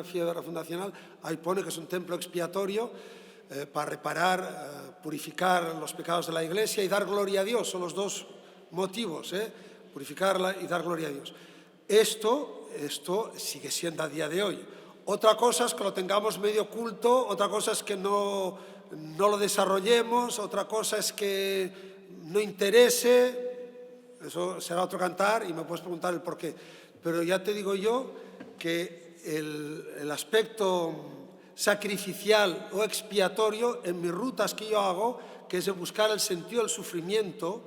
[SPEAKER 2] piedra fundacional, ahí pone que es un templo expiatorio para reparar, purificar los pecados de la Iglesia y dar gloria a Dios. Son los dos motivos, purificarla y dar gloria a Dios. Esto sigue siendo a día de hoy. Otra cosa es que lo tengamos medio oculto, otra cosa es que no lo desarrollemos, otra cosa es que no interese, eso será otro cantar y me puedes preguntar el por qué. Pero ya te digo yo que el aspecto sacrificial o expiatorio en mis rutas que yo hago, que es de buscar el sentido del sufrimiento,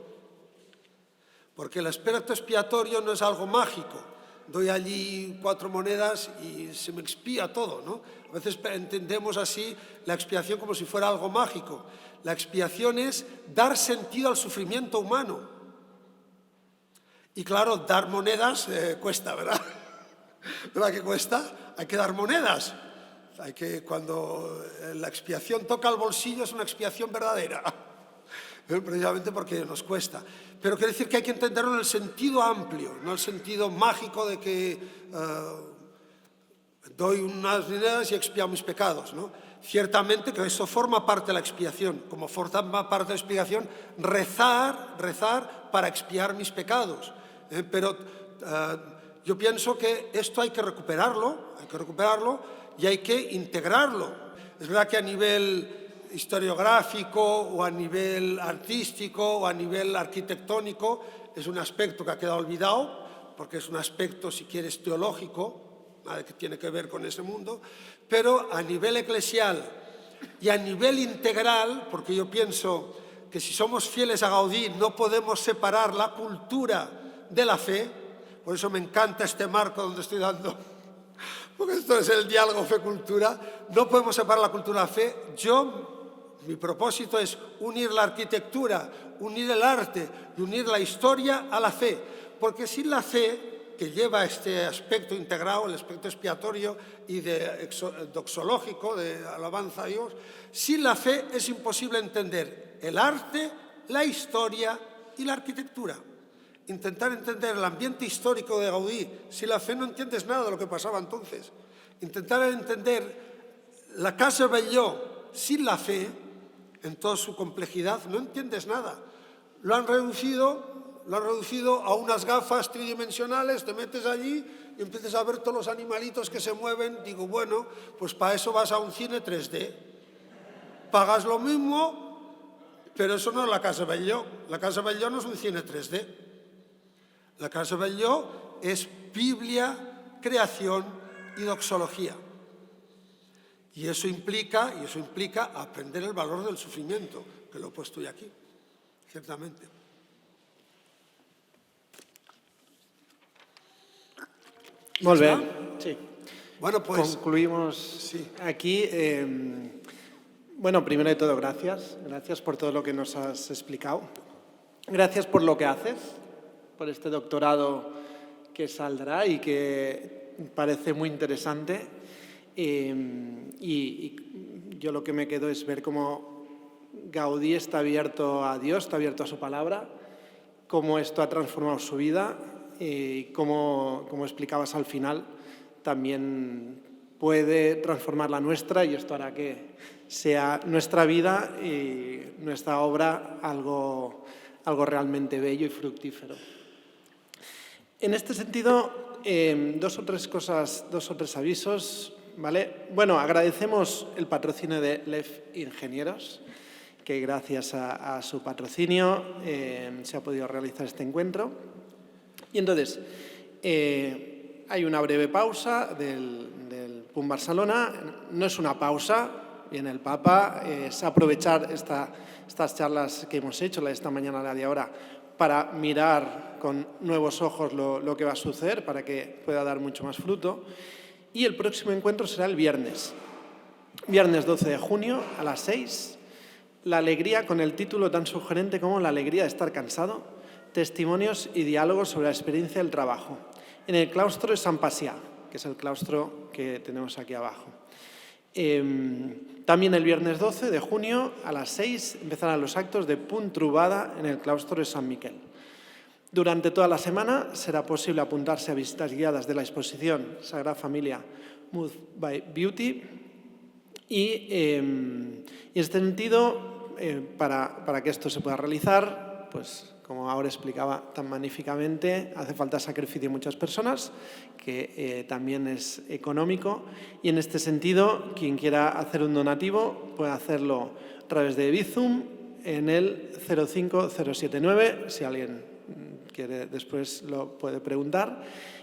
[SPEAKER 2] porque el aspecto expiatorio no es algo mágico. Doy allí 4 monedas y se me expía todo, ¿no? A veces entendemos así la expiación como si fuera algo mágico. La expiación es dar sentido al sufrimiento humano. Y claro, dar monedas cuesta, ¿verdad? ¿Verdad que cuesta? Hay que dar monedas. Cuando la expiación toca el bolsillo es una expiación verdadera. Precisamente porque nos cuesta. Pero quiere decir que hay que entenderlo en el sentido amplio, no el sentido mágico de que doy unas monedas y expío mis pecados, ¿no? Ciertamente que eso forma parte de la expiación, como forma parte de la expiación rezar para expiar mis pecados. Pero yo pienso que esto hay que recuperarlo y hay que integrarlo. Es verdad que a nivel historiográfico o a nivel artístico o a nivel arquitectónico es un aspecto que ha quedado olvidado, porque es un aspecto, si quieres, teológico, nada que tiene que ver con ese mundo, pero a nivel eclesial y a nivel integral, porque yo pienso que si somos fieles a Gaudí no podemos separar la cultura de la fe, por eso me encanta este marco donde estoy dando, porque esto es el diálogo fe-cultura, no podemos separar la cultura de la fe. Mi propósito es unir la arquitectura, unir el arte y unir la historia a la fe, porque sin la fe, que lleva este aspecto integrado, el aspecto expiatorio y doxológico, de alabanza a Dios, sin la fe es imposible entender el arte, la historia y la arquitectura. Intentar entender el ambiente histórico de Gaudí, sin la fe no entiendes nada de lo que pasaba entonces. Intentar entender la Casa Batlló sin la fe, en toda su complejidad, no entiendes nada. Lo han reducido a unas gafas tridimensionales, te metes allí y empiezas a ver todos los animalitos que se mueven. Digo, bueno, pues para eso vas a un cine 3D. Pagas lo mismo, pero eso no es la Casa Batlló. La Casa Batlló no es un cine 3D. La Casa Batlló es Biblia, creación y doxología. Y eso implica aprender el valor del sufrimiento, que lo he puesto ya aquí, ciertamente.
[SPEAKER 1] Molt bé, sí.
[SPEAKER 2] Bueno, pues...
[SPEAKER 1] Concluimos
[SPEAKER 2] sí.
[SPEAKER 1] aquí. Bueno, primero de todo, gracias. Gracias por todo lo que nos has explicado. Gracias por lo que haces, por este doctorado que saldrá y que parece muy interesante. Y yo lo que me quedo es ver cómo Gaudí está abierto a Dios, está abierto a su palabra, cómo esto ha transformado su vida y cómo, como explicabas al final, también puede transformar la nuestra, y esto hará que sea nuestra vida y nuestra obra algo realmente bello y fructífero. En este sentido, dos o tres avisos, ¿vale? Bueno, agradecemos el patrocinio de LEF Ingenieros, que gracias a su patrocinio se ha podido realizar este encuentro. Y entonces, hay una breve pausa del PUM Barcelona. No es una pausa, viene el Papa, es aprovechar estas charlas que hemos hecho, la de esta mañana, la de ahora, para mirar con nuevos ojos lo que va a suceder, para que pueda dar mucho más fruto. Y el próximo encuentro será el viernes 12 de junio a las 6. La alegría, con el título tan sugerente como La alegría de estar cansado, testimonios y diálogos sobre la experiencia del trabajo, en el claustro de San Pacià, que es el claustro que tenemos aquí abajo. También el viernes 12 de junio a las 6 empezarán los actos de Punt Trobada en el claustro de San Miquel. Durante toda la semana será posible apuntarse a visitas guiadas de la exposición Sagrada Familia Moved by Beauty y en este sentido, para que esto se pueda realizar, pues como ahora explicaba tan magníficamente, hace falta sacrificio de muchas personas, que también es económico, y en este sentido, quien quiera hacer un donativo puede hacerlo a través de Bizum en el 05079, si alguien quiere después lo puede preguntar,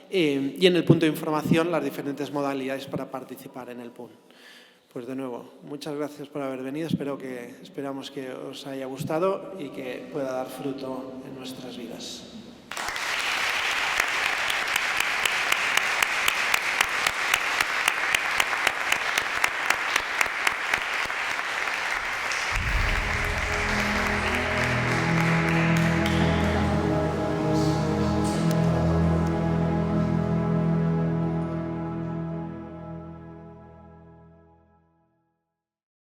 [SPEAKER 1] y en el punto de información las diferentes modalidades para participar en el PUN. Pues de nuevo, muchas gracias por haber venido, esperamos que os haya gustado y que pueda dar fruto en nuestras vidas.